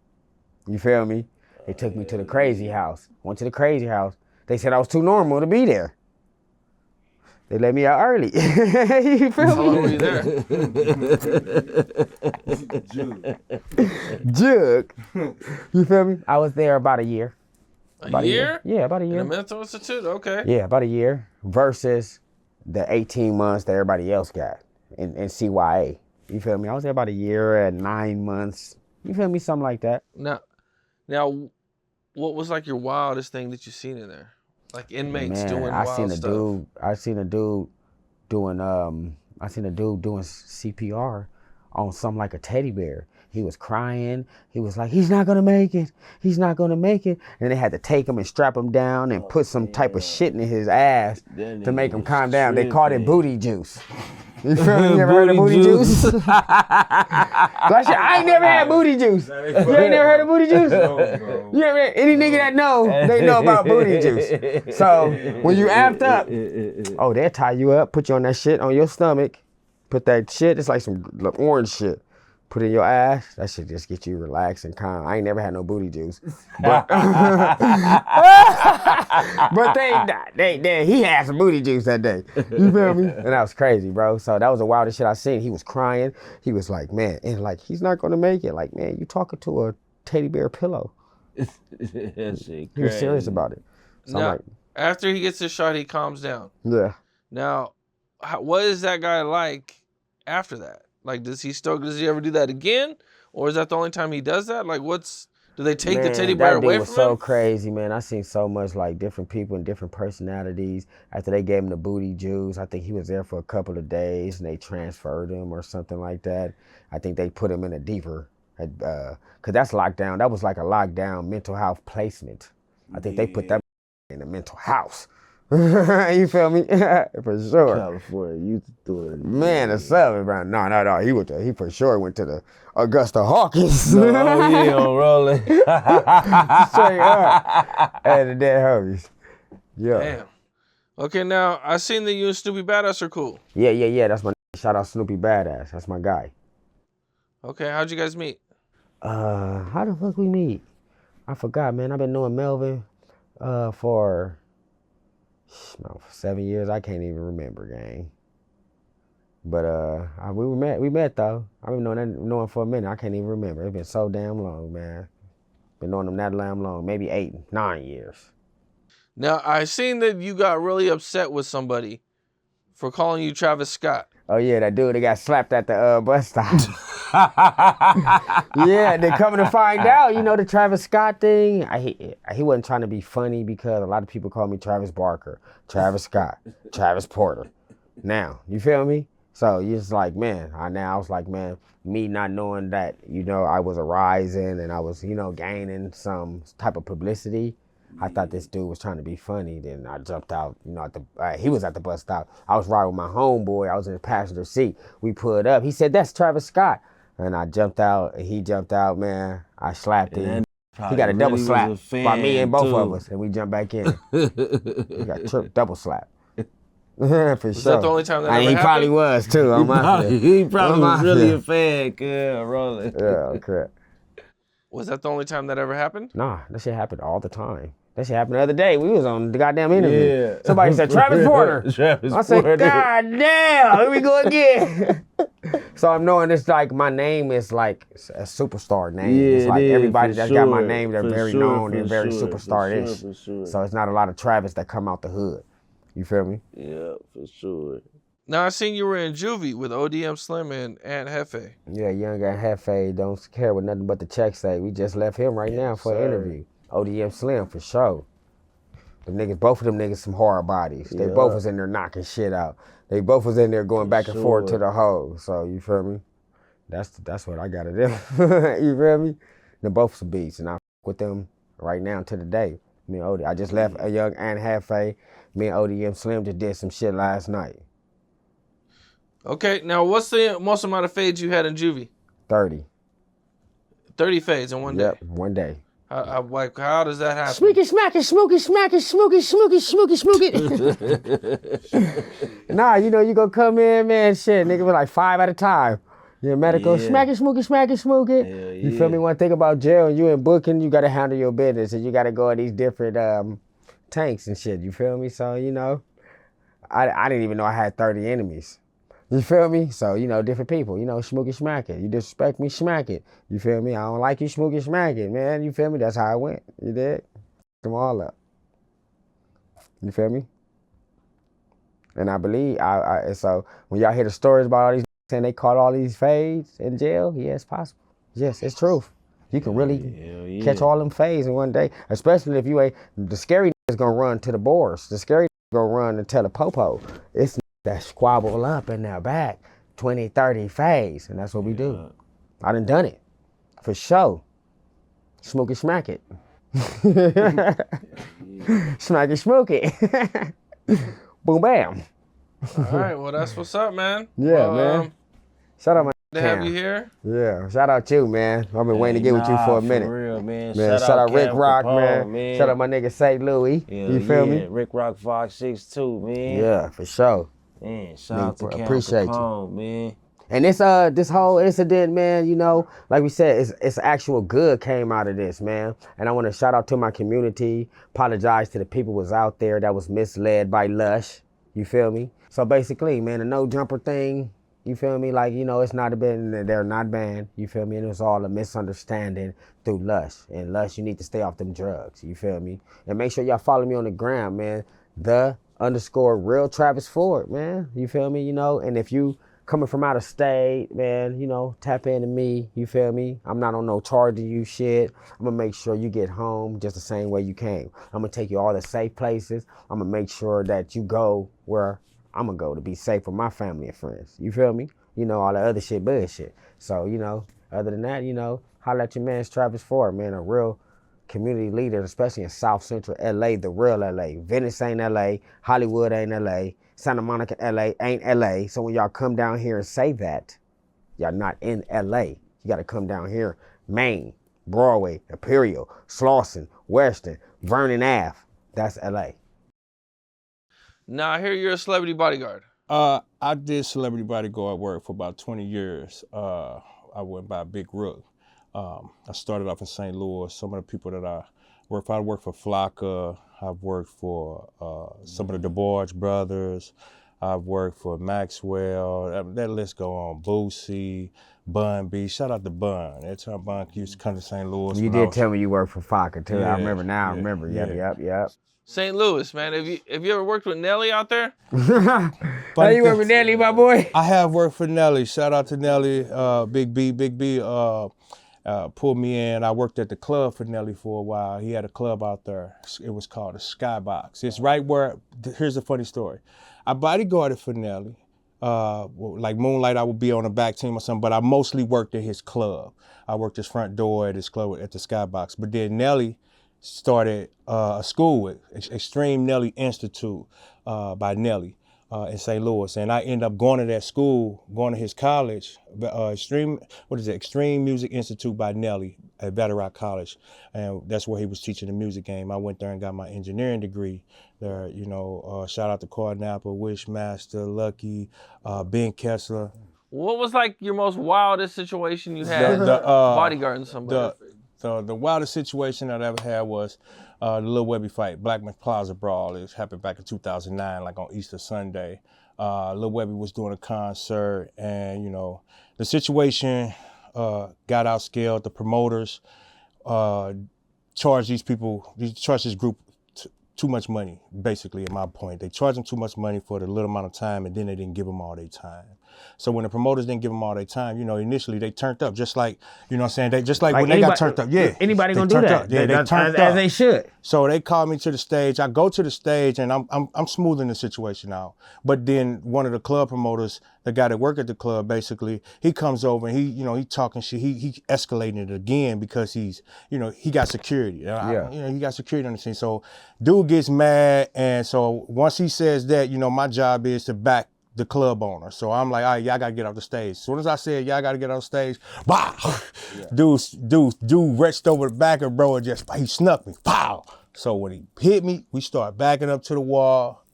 You feel me? They took me to the crazy house. Went to the crazy house. They said I was too normal to be there. They let me out early. You feel me? How long were you there? Jug. You feel me? I was there about a year. A year? Yeah, about a year. In a mental institute? Okay. Yeah, about a year versus the 18 months that everybody else got in CYA. You feel me? I was there about a year and 9 months. You feel me? Something like that. Now, what was like your wildest thing that you seen in there? Like inmates doing wild stuff. I seen a dude doing CPR on something like a teddy bear. He was crying. He was like, he's not gonna make it. He's not gonna make it. And they had to take him and strap him down and put some type of shit in his ass to make him calm down. They called it booty juice. You feel me? You ever heard of booty juice? I ain't never had booty juice. You ain't never heard of booty juice? You ever, any nigga that know, they know about booty juice. So when you amped up, oh, they'll tie you up, put you on that shit on your stomach, put that shit, it's like some orange shit. Put in your ass, that shit just get you relaxed and calm. I ain't never had no booty juice. But, but he had some booty juice that day. You feel me? And that was crazy, bro. So that was the wildest shit I seen. He was crying. He was like, man, and like, he's not gonna make it. Like, man, you talking to a teddy bear pillow. He was serious about it. So now, like, after he gets his shot, he calms down. Yeah. Now, what is that guy like after that? Like, does he ever do that again? Or is that the only time he does that? Like, do they take the teddy bear away from him? That dude was so crazy, man. I seen so much, like, different people and different personalities. After they gave him the booty juice, I think he was there for a couple of days, and they transferred him or something like that. I think they put him in a deeper, because that's lockdown. That was like a lockdown mental health placement. I think they put that in a mental house. You feel me? For sure. California, you do it. Man, the 7, bro. No. He for sure went to the Augusta Hawkins. No, he on rolling. Straight up. And the dead homies. Yeah. Damn. Okay, now I seen that you and Snoopy Badass are cool. Yeah. That's my shout out Snoopy Badass. That's my guy. Okay, how'd you guys meet? How the fuck we meet? I forgot, man. I've been knowing Melvin for 7 years. I can't even remember, gang. But we met though. I've been knowing for a minute. I can't even remember. It's been so damn long, man. Been knowing them that damn long, maybe 8, 9 years. Now, I seen that you got really upset with somebody for calling you Travis Scott. Oh yeah, that dude that got slapped at the bus stop. Yeah, then coming to find out, the Travis Scott thing, he wasn't trying to be funny because a lot of people call me Travis Barker, Travis Scott, Travis Porter. Now, you feel me? So it's like, man, I was like, man, me not knowing that, I was a rising and I was, gaining some type of publicity. I thought this dude was trying to be funny. Then I jumped out, he was at the bus stop. I was riding with my homeboy. I was in the passenger seat. We pulled up. He said, "That's Travis Scott." And I jumped out. And he jumped out, man. I slapped him. He got a double slap by me and both of us. And we jumped back in. He got double slap. For sure. Was that the only time that ever He happened? probably was, too. He probably was really a fan, rolling. Yeah, correct. Was that the only time that ever happened? Nah, that shit happened all the time. That shit happened the other day. We was on the goddamn interview. Yeah. Somebody said, "Travis Porter." I said, "God damn, here we go again." So I'm knowing it's like my name is like a superstar name. Yeah, it's like it is, everybody for that's got my sure, name, they're for very sure, known for and very sure, superstar-ish. for sure. So it's not a lot of Travis that come out the hood. You feel me? Yeah, for sure. Now, I seen you were in juvie with ODM Slim and Aunt Hefe. Yeah, young guy Hefe don't care what nothing but the check say. We just left him right now for an interview. ODM Slim for sure. Both of them niggas some hard bodies. They both was in there knocking shit out. They both was in there going back and forth to the hole. So you feel me? That's what I gotta do. You feel me? They're both some beats, and I with them right now to the day. Me and OD, I just left a young Aunt Hefe. Me and ODM Slim just did some shit last night. Okay, now what's the most amount of fades you had in juvie? 30. 30 fades in one day. Yep, one day. How does that happen? Smook it, smack it, smook it, smack it, smook it, smook it, smook it, smook it. Nah, you gonna come in, man, shit, nigga, with like 5 at a time. You're medical, smack it, smook it, smack it, smoke it. You feel me? One thing about jail, you in booking, you gotta handle your business, and you gotta go in these different tanks and shit, you feel me? So, I didn't even know I had 30 enemies. You feel me? So, different people, smook it, smack it. You disrespect me, smack it. You feel me? I don't like you, smook it, smack it, man. You feel me? That's how it went. You did? Them all up. You feel me? And I believe, so when y'all hear the stories about all these saying they caught all these fades in jail, yeah, it's possible. Yes, it's truth. You can really catch all them fades in one day, especially if you ain't, the scary is gonna run to the boars. The scary is gonna run and tell the popo. It's that squabble up in their back, 20, 30 fades, and that's what we do. I done it, for sure. Smoke it, smack it. Smack it, smoke it. Boom, bam. All right, well, that's what's up, man. Yeah, well, man. Shout out my to have you here. Yeah, shout out you, man. I've been waiting to get with you for a minute. For real, man. Shout out Rick Rock, Capone, man. Shout out my nigga St. Louis. You feel me? Rick Rock 562, man. Yeah, for sure. Man, shout out to appreciate Capone, man. And this whole incident, man, like we said, it's actual good came out of this, man. And I want to shout out to my community, apologize to the people was out there that was misled by Lush. You feel me? So basically, man, the no jumper thing, you feel me? Like, it's not they're not banned. You feel me? And it was all a misunderstanding through Lush. And Lush, you need to stay off them drugs. You feel me? And make sure y'all follow me on the gram, man. _real Travis Ford, man. You feel me? And if you coming from out of state, man, tap into me. You feel me? I'm not on no charging you shit. I'm gonna make sure you get home just the same way you came. I'm gonna take you all the safe places. I'm gonna make sure that you go where I'm gonna go to be safe with my family and friends. You feel me? All the other shit, bullshit. So, other than that, holla at your man's Travis Ford, man, a real community leader, especially in South Central LA, the real LA. Venice ain't LA, Hollywood ain't LA, Santa Monica LA ain't LA. So when y'all come down here and say that, y'all not in LA. You gotta come down here, Maine, Broadway, Imperial, Slauson, Weston, Vernon Ave. That's LA. Now, I hear you're a celebrity bodyguard. I did celebrity bodyguard work for about 20 years. I went by Big Rook. I started off in St. Louis. Some of the people that I worked for Flocka. I've worked for some of the DeBarge brothers. I've worked for Maxwell. That list go on. Boosie, Bun B. Shout out to Bun. Every time Bun used to come to St. Louis. You when I did was, tell me you worked for Fokker too. I Yeah, remember now. I yeah, remember. yeah. Yep. St. Louis, man. Have you ever worked with Nelly out there? How you work with Nelly, my boy? I have worked for Nelly. Shout out to Nelly. Big B. Pulled me in. I worked at the club for Nelly for a while. He had a club out there. It was called the Skybox. It's right where. Here's a funny story. I bodyguarded for Nelly. Like Moonlight, I would be on the back team or something, but I mostly worked at his club. I worked his front door at his club at the Skybox. But then Nelly started a school with Extreme Nelly Institute by Nelly in St. Louis, and I ended up going to that school, going to his college, Extreme Music Institute by Nelly at Veteran College, and that's where he was teaching the music game. I went there and got my engineering degree there. You know, shout out to Cord Napa, Wishmaster, Lucky, Ben Kessler. What was like your most wildest situation you had bodyguarding somebody? The wildest situation that I ever had was the Lil Webby fight, Blackman Plaza Brawl. It happened back in 2009, like on Easter Sunday. Lil Webby was doing a concert, and you know, the situation got outscaled. The promoters charged this group too much money, basically, at my point. They charged them too much money for the little amount of time, and then they didn't give them all their time. So when the promoters didn't give them all their time, you know, initially they turned up, just like, you know what I'm saying? They just like when they got turned up. Yeah. Anybody gonna do that? Up. Yeah, they turned up. As they should. So they called me to the stage. I go to the stage and I'm smoothing the situation out. But then one of the club promoters, the guy that worked at the club, basically, he comes over and he talking shit. He escalating it again because he's, you know, he got security. He got security on the scene. So dude gets mad, and so once he says that, you know, my job is to back the club owner. So I'm like, all right, y'all gotta get off the stage. As soon as I said y'all gotta get off the stage, bah! Dude reached over the back of bro and he snuck me. Pow! So when he hit me, we start backing up to the wall.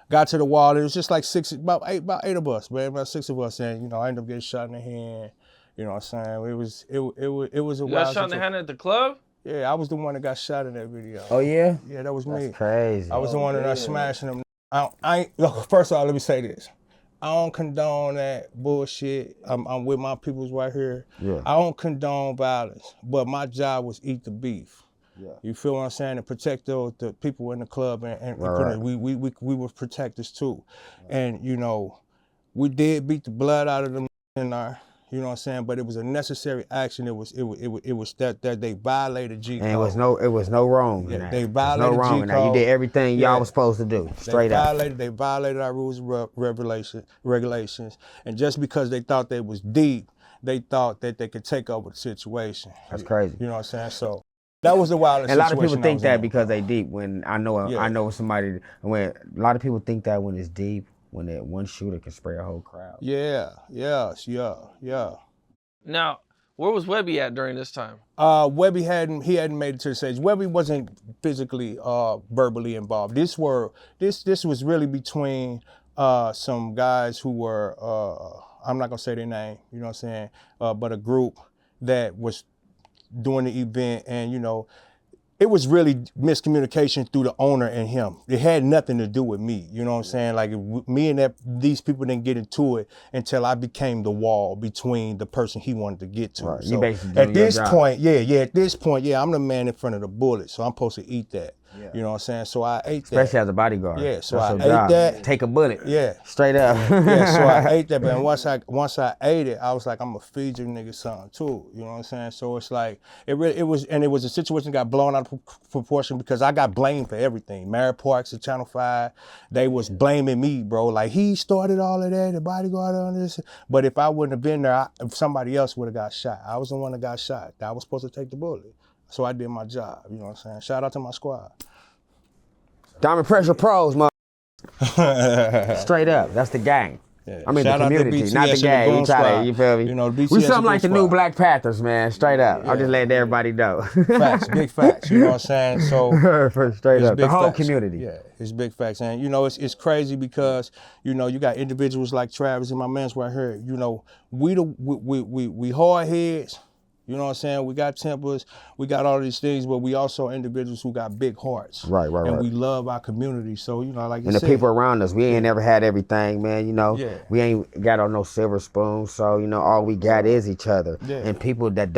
Got to the wall, it was just like about eight of us, man, about 6 of us, and you know, I ended up getting shot in the hand. You know what I'm saying? It was a You wild got shot in the hand at the club? Yeah, I was the one that got shot in that video. Oh yeah? Yeah, that was me. That's crazy. I was the one that got smashing them. Look, first of all, let me say this. I don't condone that bullshit. I'm with my peoples right here. Yeah. I don't condone violence, but my job was eat the beef. Yeah. You feel what I'm saying? To protect the people in the club, and Right. we were protectors too. Right. And you know, we did beat the blood out of them in our, you know what I'm saying? But it was a necessary action. It was that they violated G code. And it was no wrong in that. They violated no wrong G in that. You code. did everything y'all was supposed to do. Straight up. They violated our rules and regulations. And just because they thought they was deep, they thought that they could take over the situation. That's crazy. You know what I'm saying? So that was the wildest And a lot situation. of people think that in. because they deep. When I know somebody, when a lot of people think that when it's deep, when that one shooter can spray a whole crowd. Yeah. Now, where was Webby at during this time? Webby hadn't made it to the stage. Webby wasn't physically, verbally involved. This was really between some guys who were, I'm not gonna say their name, you know what I'm saying, but a group that was doing the event, and you know, it was really miscommunication through the owner and him. It had nothing to do with me, you know what I'm saying? Like me and these people didn't get into it until I became the wall between the person he wanted to get to. Right. So You basically at this point, I'm the man in front of the bullet, so I'm supposed to eat that. Yeah. You know what I'm saying? So I ate that. Especially as a bodyguard. Yeah, so That's I ate that. Take a bullet. Yeah. Straight up. Yeah, so I ate that, but once I ate it, I was like, I'm gonna feed you niggas something too. You know what I'm saying? So it's like it was a situation that got blown out of proportion because I got blamed for everything. Mary Parks at Channel 5, they was blaming me, bro. Like he started all of that, the bodyguard on this. But if I wouldn't have been there, somebody else would have got shot. I was the one that got shot. I was supposed to take the bullet. So I did my job, you know what I'm saying? Shout out to my squad. Diamond Pressure Pros, straight up. That's the gang. Yeah. I mean Shout the community, not the gang. You feel me? You know, we something like the new Black Panthers, man. Straight up. Yeah. I'm just letting everybody know. Facts, big facts. You know what I'm saying? So straight up, the whole facts. Community. Yeah, it's big facts, and you know it's crazy because you know you got individuals like Travis and my man's right here. You know we hard heads, You know what I'm saying? We got tempers, we got all these things, but we also individuals who got big hearts. Right. And we love our community. So, you know, like you And the said. people around us, we ain't never had everything, man. You know, Yeah. we ain't got on no silver spoon. So, you know, all we got is each other. Yeah. And people that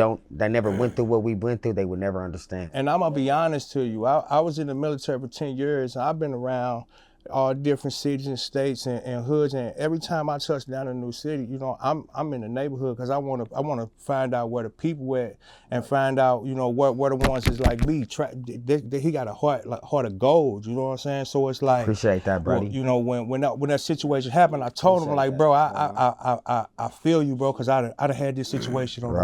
never went through what we went through, they would never understand. And I'm gonna be honest to you, I was in the military for 10 years, and I've been around all different cities and states and hoods, and every time I touch down in a new city, you know, I'm in the neighborhood because I wanna find out where the people at and find out, you know, where the ones is like me. He got a heart of gold, you know what I'm saying? So it's like, Appreciate that, buddy. well, you know, when that situation happened, I told him like, bro, I feel you, bro, because I'd have had this situation on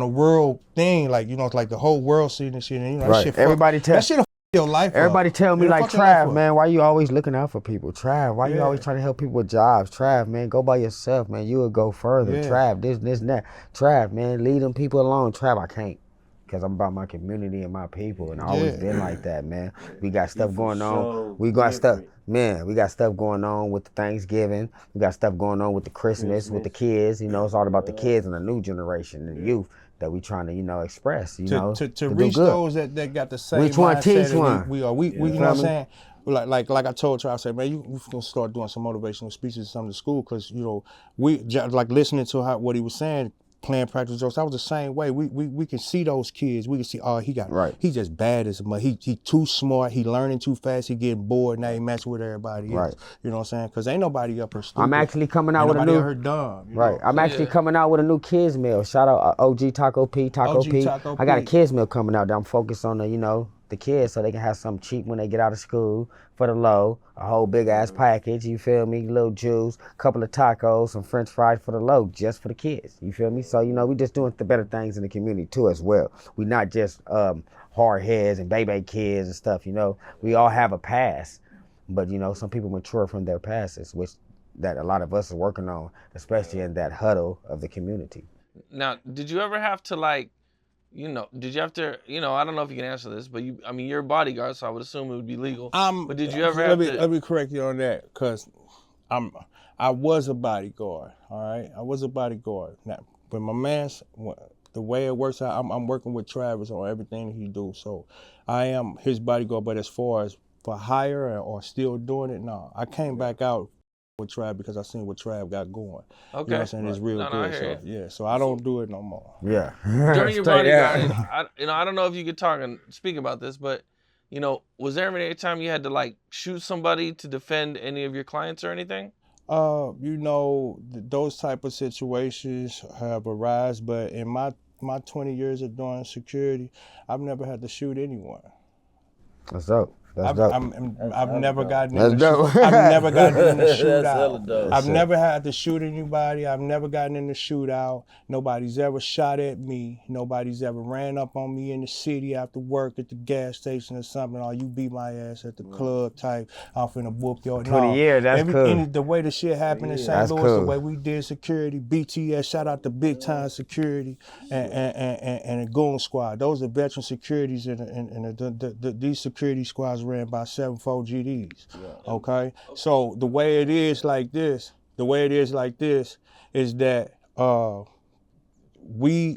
a world thing, like, you know, it's like the whole world seeing this shit, and you know, that shit that shit your life. Everybody tell me like, Trav, man, why you always looking out for people? Trav, why you always trying to help people with jobs? Trav, man, go by yourself, man. You would go further. Trav, this and that. Trav, man, leave them people alone. Trav, I can't. Because I'm about my community and my people, and I always been like that, man. We got stuff going on. We got stuff, man. We got stuff going on with the Thanksgiving. We got stuff going on with the Christmas, with the kids. You know, it's all about the kids and the new generation and the youth that we trying to, you know, express. You know, to reach those that got the same Which one mindset teach one? We are. We you know what I'm saying? Like I told Trav, I said, man, we gonna start doing some motivational speeches in some of the school, because you know we like listening to what he was saying. Playing practice jokes, I was the same way. We can see those kids. We can see, oh, he just bad as a mother. He too smart. He learning too fast. He getting bored. Now he messing with everybody else. You know what I'm saying? Because ain't nobody up here stupid. I'm actually coming out with a new. Her dumb. I'm actually coming out with a new kids meal. Shout out OG Taco P. I got a kids meal coming out that I'm focused on the kids, so they can have something cheap when they get out of school for the low. A whole big ass package, you feel me? Little juice, couple of tacos, some French fries for the low, just for the kids. You feel me? So, you know, we just doing the better things in the community too as well. We not just hard heads and baby kids and stuff, you know. We all have a past, but you know, some people mature from their pasts, which that a lot of us are working on, especially in that huddle of the community. Now, did you ever have to I don't know if you can answer this, but you're a bodyguard, so I would assume it would be legal. But did you ever let me correct you on that, because I was a bodyguard, all right? I was a bodyguard. Now, when my man's, the way it works out, I'm working with Travis on everything that he do, so I am his bodyguard, but as far as for hire or still doing it, no. I came back out with Trav because I seen what Trav got going. Okay. You know what I'm saying? It's real good. So I don't do it no more. Yeah. During your bodyguarding, I don't know if you could talk and speak about this, but you know, was there ever any time you had to shoot somebody to defend any of your clients or anything? You know, those type of situations have arisen, but in my 20 years of doing security, I've never had to shoot anyone. That's dope. That's dope. I've never gotten in the shootout. I've never had to shoot anybody. I've never gotten in the shootout. Nobody's ever shot at me. Nobody's ever ran up on me in the city after work at the gas station or something. Or you beat my ass at the club type. I'm finna whoop your 20 years, that's cool. The way the shit happened in St. Louis, the way we did security, BTS, shout out to Big Time Security and the Goon Squad. Those are veteran securities, and these security squads ran by 7-4 GDs. Okay, so the way it is like this is that we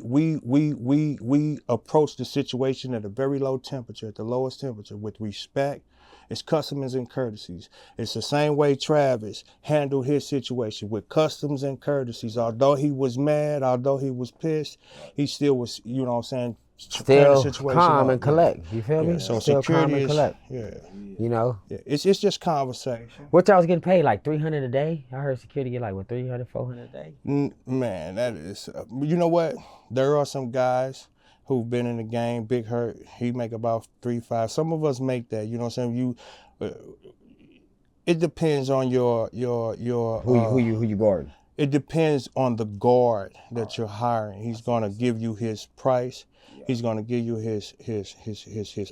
approach the situation at a very low temperature, at the lowest temperature, with respect. It's customs and courtesies. It's the same way Travis handled his situation, with customs and courtesies. Although he was mad, although he was pissed, he still was, you know what I'm saying, still calm and collect. You feel me? So still security calm and collect. You know? It's just conversation. What y'all was getting paid, like $300 a day? I heard security get like, what, $300, $400 a day? Man, that is, you know what? There are some guys who've been in the game, Big Hurt, he make about 3-5. Some of us make that, you know what I'm saying? It depends on your who you guarding? It depends on the guard that you're hiring. He's gonna give you his price. He's gonna give you his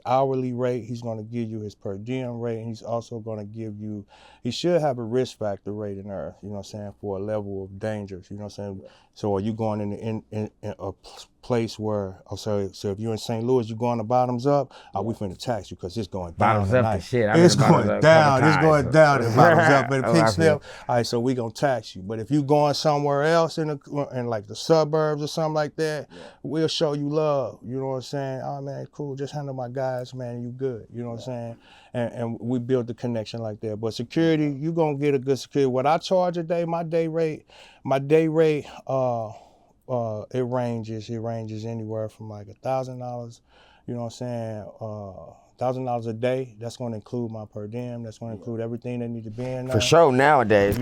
hourly rate. He's gonna give you his per diem rate, and he's also gonna give you. He should have a risk factor rate in there. You know what I'm saying, for a level of dangers. You know what I'm saying. So are you going in a place where? Oh, so if you're in St. Louis, you going to bottoms up. We finna tax you because it's going down Bottoms up tonight. the shit. It's going down. It's going down. It bottoms up at a pink slip. All right, so we gonna tax you. But if you going somewhere else in like the suburbs or something like that, we'll show you love. You know what I'm saying? Oh man, cool. Just handle my guys, man. You good. You know what I'm saying? And we build the connection like that. But security, you gonna get a good security. What I charge a day, my day rate, it ranges anywhere from like $1,000. You know what I'm saying? $1,000 a day. That's going to include my per diem. That's going to include everything that need to be in there. For sure nowadays.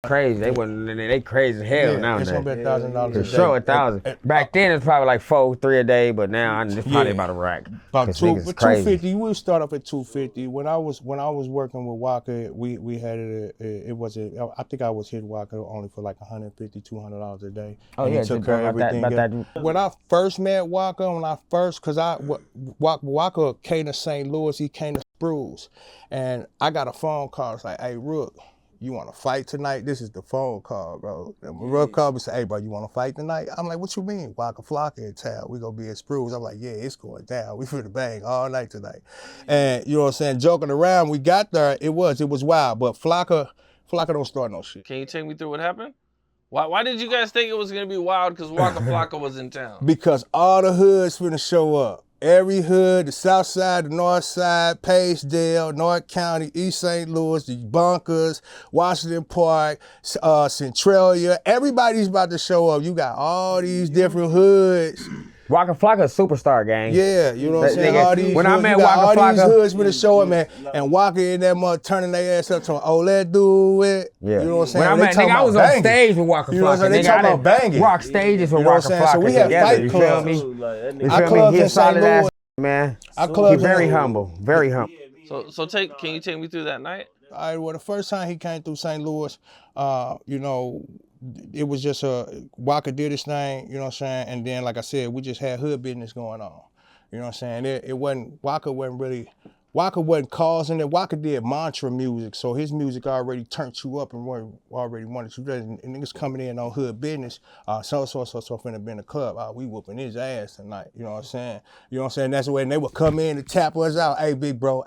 Crazy. They crazy as hell nowadays. It's gonna be $1,000 a day. For sure, 1,000. Back then it's probably like 4, 3 a day, but now it's probably about a rack. About 250. We start off at 250. When I was working with Walker, we had I think I was hitting Walker only for like $150, $200 a day. Oh and yeah, he took care of everything. When I first met Walker, Walker came to St. Louis, he came to Spruce, and I got a phone call. It's like, hey, Rook, you want to fight tonight? This is the phone call, bro. And Rook called me and said, hey, bro, you want to fight tonight? I'm like, what you mean? Waka Flocka in town. We going to be at Spruce. I'm like, yeah, it's going down. We finna bang all night tonight. And you know what I'm saying? Joking around, we got there. It was wild. But Flocka don't start no shit. Can you take me through what happened? Why did you guys think it was going to be wild because Waka Flocka was in town? Because all the hoods finna show up. Every hood, the south side, the north side, Pagedale, North County, East St. Louis, the Bunkers, Washington Park, Centralia, everybody's about to show up. You got all these different hoods. Waka Flocka, superstar gang. Yeah, you know what I'm saying? Nigga, all these when hoods, I met Waka Flocka, these hoods finna show up, man. And Waka in that mother turning their ass up to, oh, let's do it. Yeah. You know what I'm saying? When I met, nigga, I was on stage with Waka Flocka. You know what I'm saying? They talking about banging. Rock stages with You know what Waka I'm saying? So Flocka we had together, fight you clubs. feel me? You Our feel me? clubs He in a solid St. ass Louis. man. Our clubs He very humble, very humble. Can you take me through that night? All right, well, the first time he came through St. Louis, you know, it was just Walker did his thing, you know what I'm saying? And then, like I said, we just had hood business going on. You know what I'm saying? Walker wasn't causing it. Walker did mantra music, so his music already turned you up and already wanted you ready. And niggas coming in on hood business, so finna be in the club. We whooping his ass tonight. You know what I'm saying? You know what I'm saying? That's the way, and they would come in and tap us out. Hey, big bro,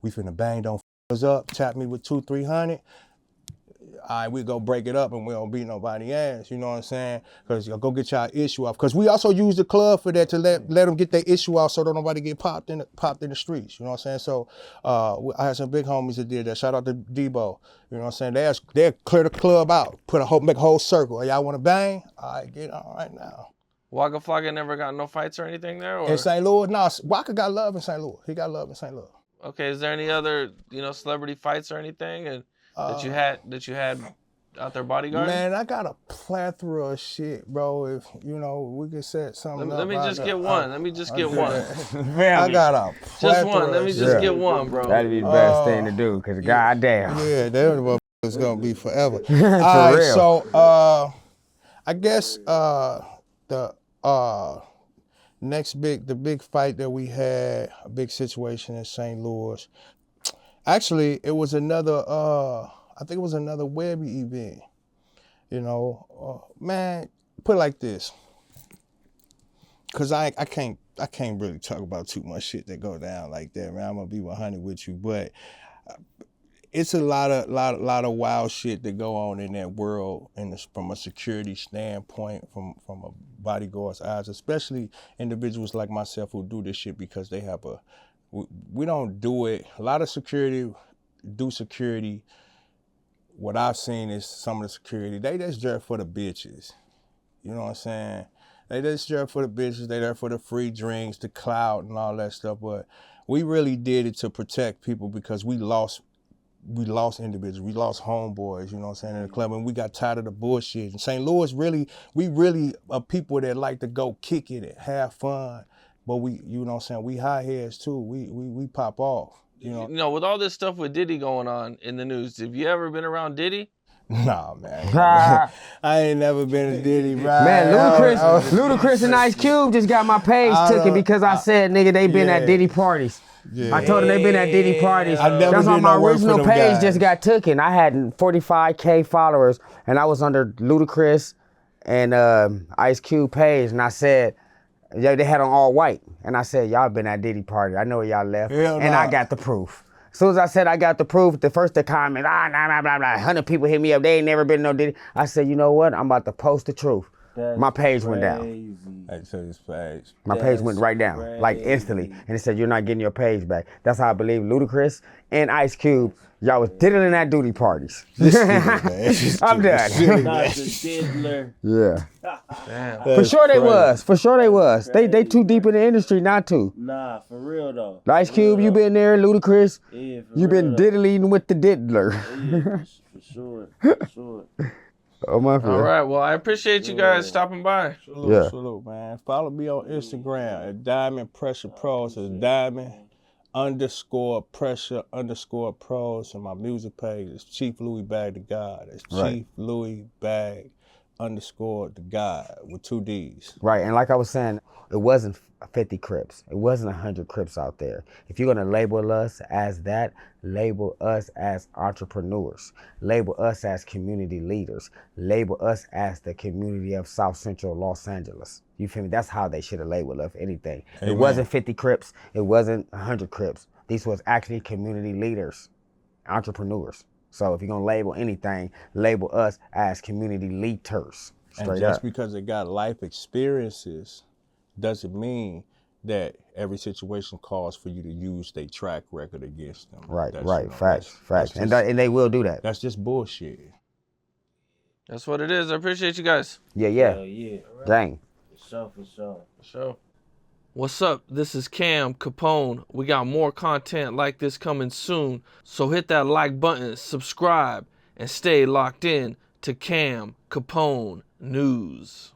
we finna bang, don't f us up. Tap me with 200-300. All right, we go break it up and we don't beat nobody ass, you know what I'm saying? Because go get y'all issue off. Because we also use the club for that to let them get their issue off so that nobody get popped in the streets, you know what I'm saying? So I had some big homies that did that. Shout out to Debo, you know what I'm saying? They'll clear the club out, make a whole circle. Hey, y'all want to bang? All right, get on right now. Waka Flocka never got no fights or anything there? Or? In St. Louis? No, Waka got love in St. Louis. He got love in St. Louis. Okay, is there any other, celebrity fights or anything that you had out there bodyguarding? Man, I got a plethora of shit, bro. If we could set something up. Let me just get one. Let me just get one. I got a plethora. Just one. Let me just get one, bro. That'd be the best thing to do, cause goddamn. Yeah, that motherfucker's gonna be forever. For All right, real. so I guess the big fight that we had, a big situation in St. Louis. Actually, it was another. I think it was another Webby event. Man, put it like this. Cause I can't really talk about too much shit that go down like that, man. I'm gonna be 100 with you, but it's a lot of wild shit that go on in that world, from a security standpoint, from a bodyguard's eyes, especially individuals like myself who do this shit because they have we don't do it. A lot of security do security. What I've seen is some of the security, they just there for the bitches. You know what I'm saying? They just there for the bitches, they there for the free drinks, the clout and all that stuff. But we really did it to protect people because we lost individuals, we lost homeboys, you know what I'm saying, in the club, and we got tired of the bullshit. In St. Louis, we really are people that like to go kick it and have fun. But you know what I'm saying, we high heads too. We pop off. You know, with all this stuff with Diddy going on in the news, have you ever been around Diddy? Nah, man. Ah. I ain't never been a Diddy, bro. Man, Ludacris and Ice Cube just got my page taken because I said, nigga, they been at Diddy parties. Yeah. I told them they been at Diddy parties. I never That's why did my no work for original them page guys. just got taken. I had 45K followers, and I was under Ludacris and Ice Cube page, and I said, yeah, they had on all white, and I said, y'all been at Diddy party. I know where y'all left, Hell and nah. I got the proof. As soon as I said I got the proof, the first to comment, nah, blah, blah, blah. 100 people hit me up. They ain't never been no Diddy. I said, you know what? I'm about to post the truth. My page went down. I tell his page. My page went right down, like instantly. And it said, you're not getting your page back. That's how I believe Ludacris and Ice Cube, y'all was diddling at duty parties. I'm done. Dr. Diddler. Yeah. Damn. For sure they was. For sure they was. They too deep in the industry not to. Nah, for real though. Ice Cube, you been there. Ludacris, Yeah, for you been real, though. diddling with the diddler. Yeah, for sure. For sure. Oh, my All friend. right. Well, I appreciate you guys stopping by. Salute, Yeah. salute, man. Follow me on Instagram at Diamond Pressure Pros. It's Diamond_Pressure_Pros. And my music page is Chief Louis Bag the God. It's Right. Chief Louis Bag _the God with 2 D's. Right, and like I was saying, it wasn't 50 Crips. It wasn't 100 Crips out there. If you're gonna label us as that, label us as entrepreneurs. Label us as community leaders. Label us as the community of South Central Los Angeles. You feel me? That's how they should have labeled us, if anything. Amen. It wasn't 50 Crips. It wasn't 100 Crips. These was actually community leaders, entrepreneurs. So if you're gonna label anything, label us as community leaders. And Straight just up. because they got life experiences doesn't mean that every situation calls for you to use their track record against them. Right, That's, right, you know, facts. that's And just- and they will do that. That's just bullshit. That's what it is. I appreciate you guys. Hell Yeah. yeah. Gang. For sure, for sure. For sure. What's up? This is Cam Capone. We got more content like this coming soon. So hit that like button, subscribe, and stay locked in to Cam Capone News.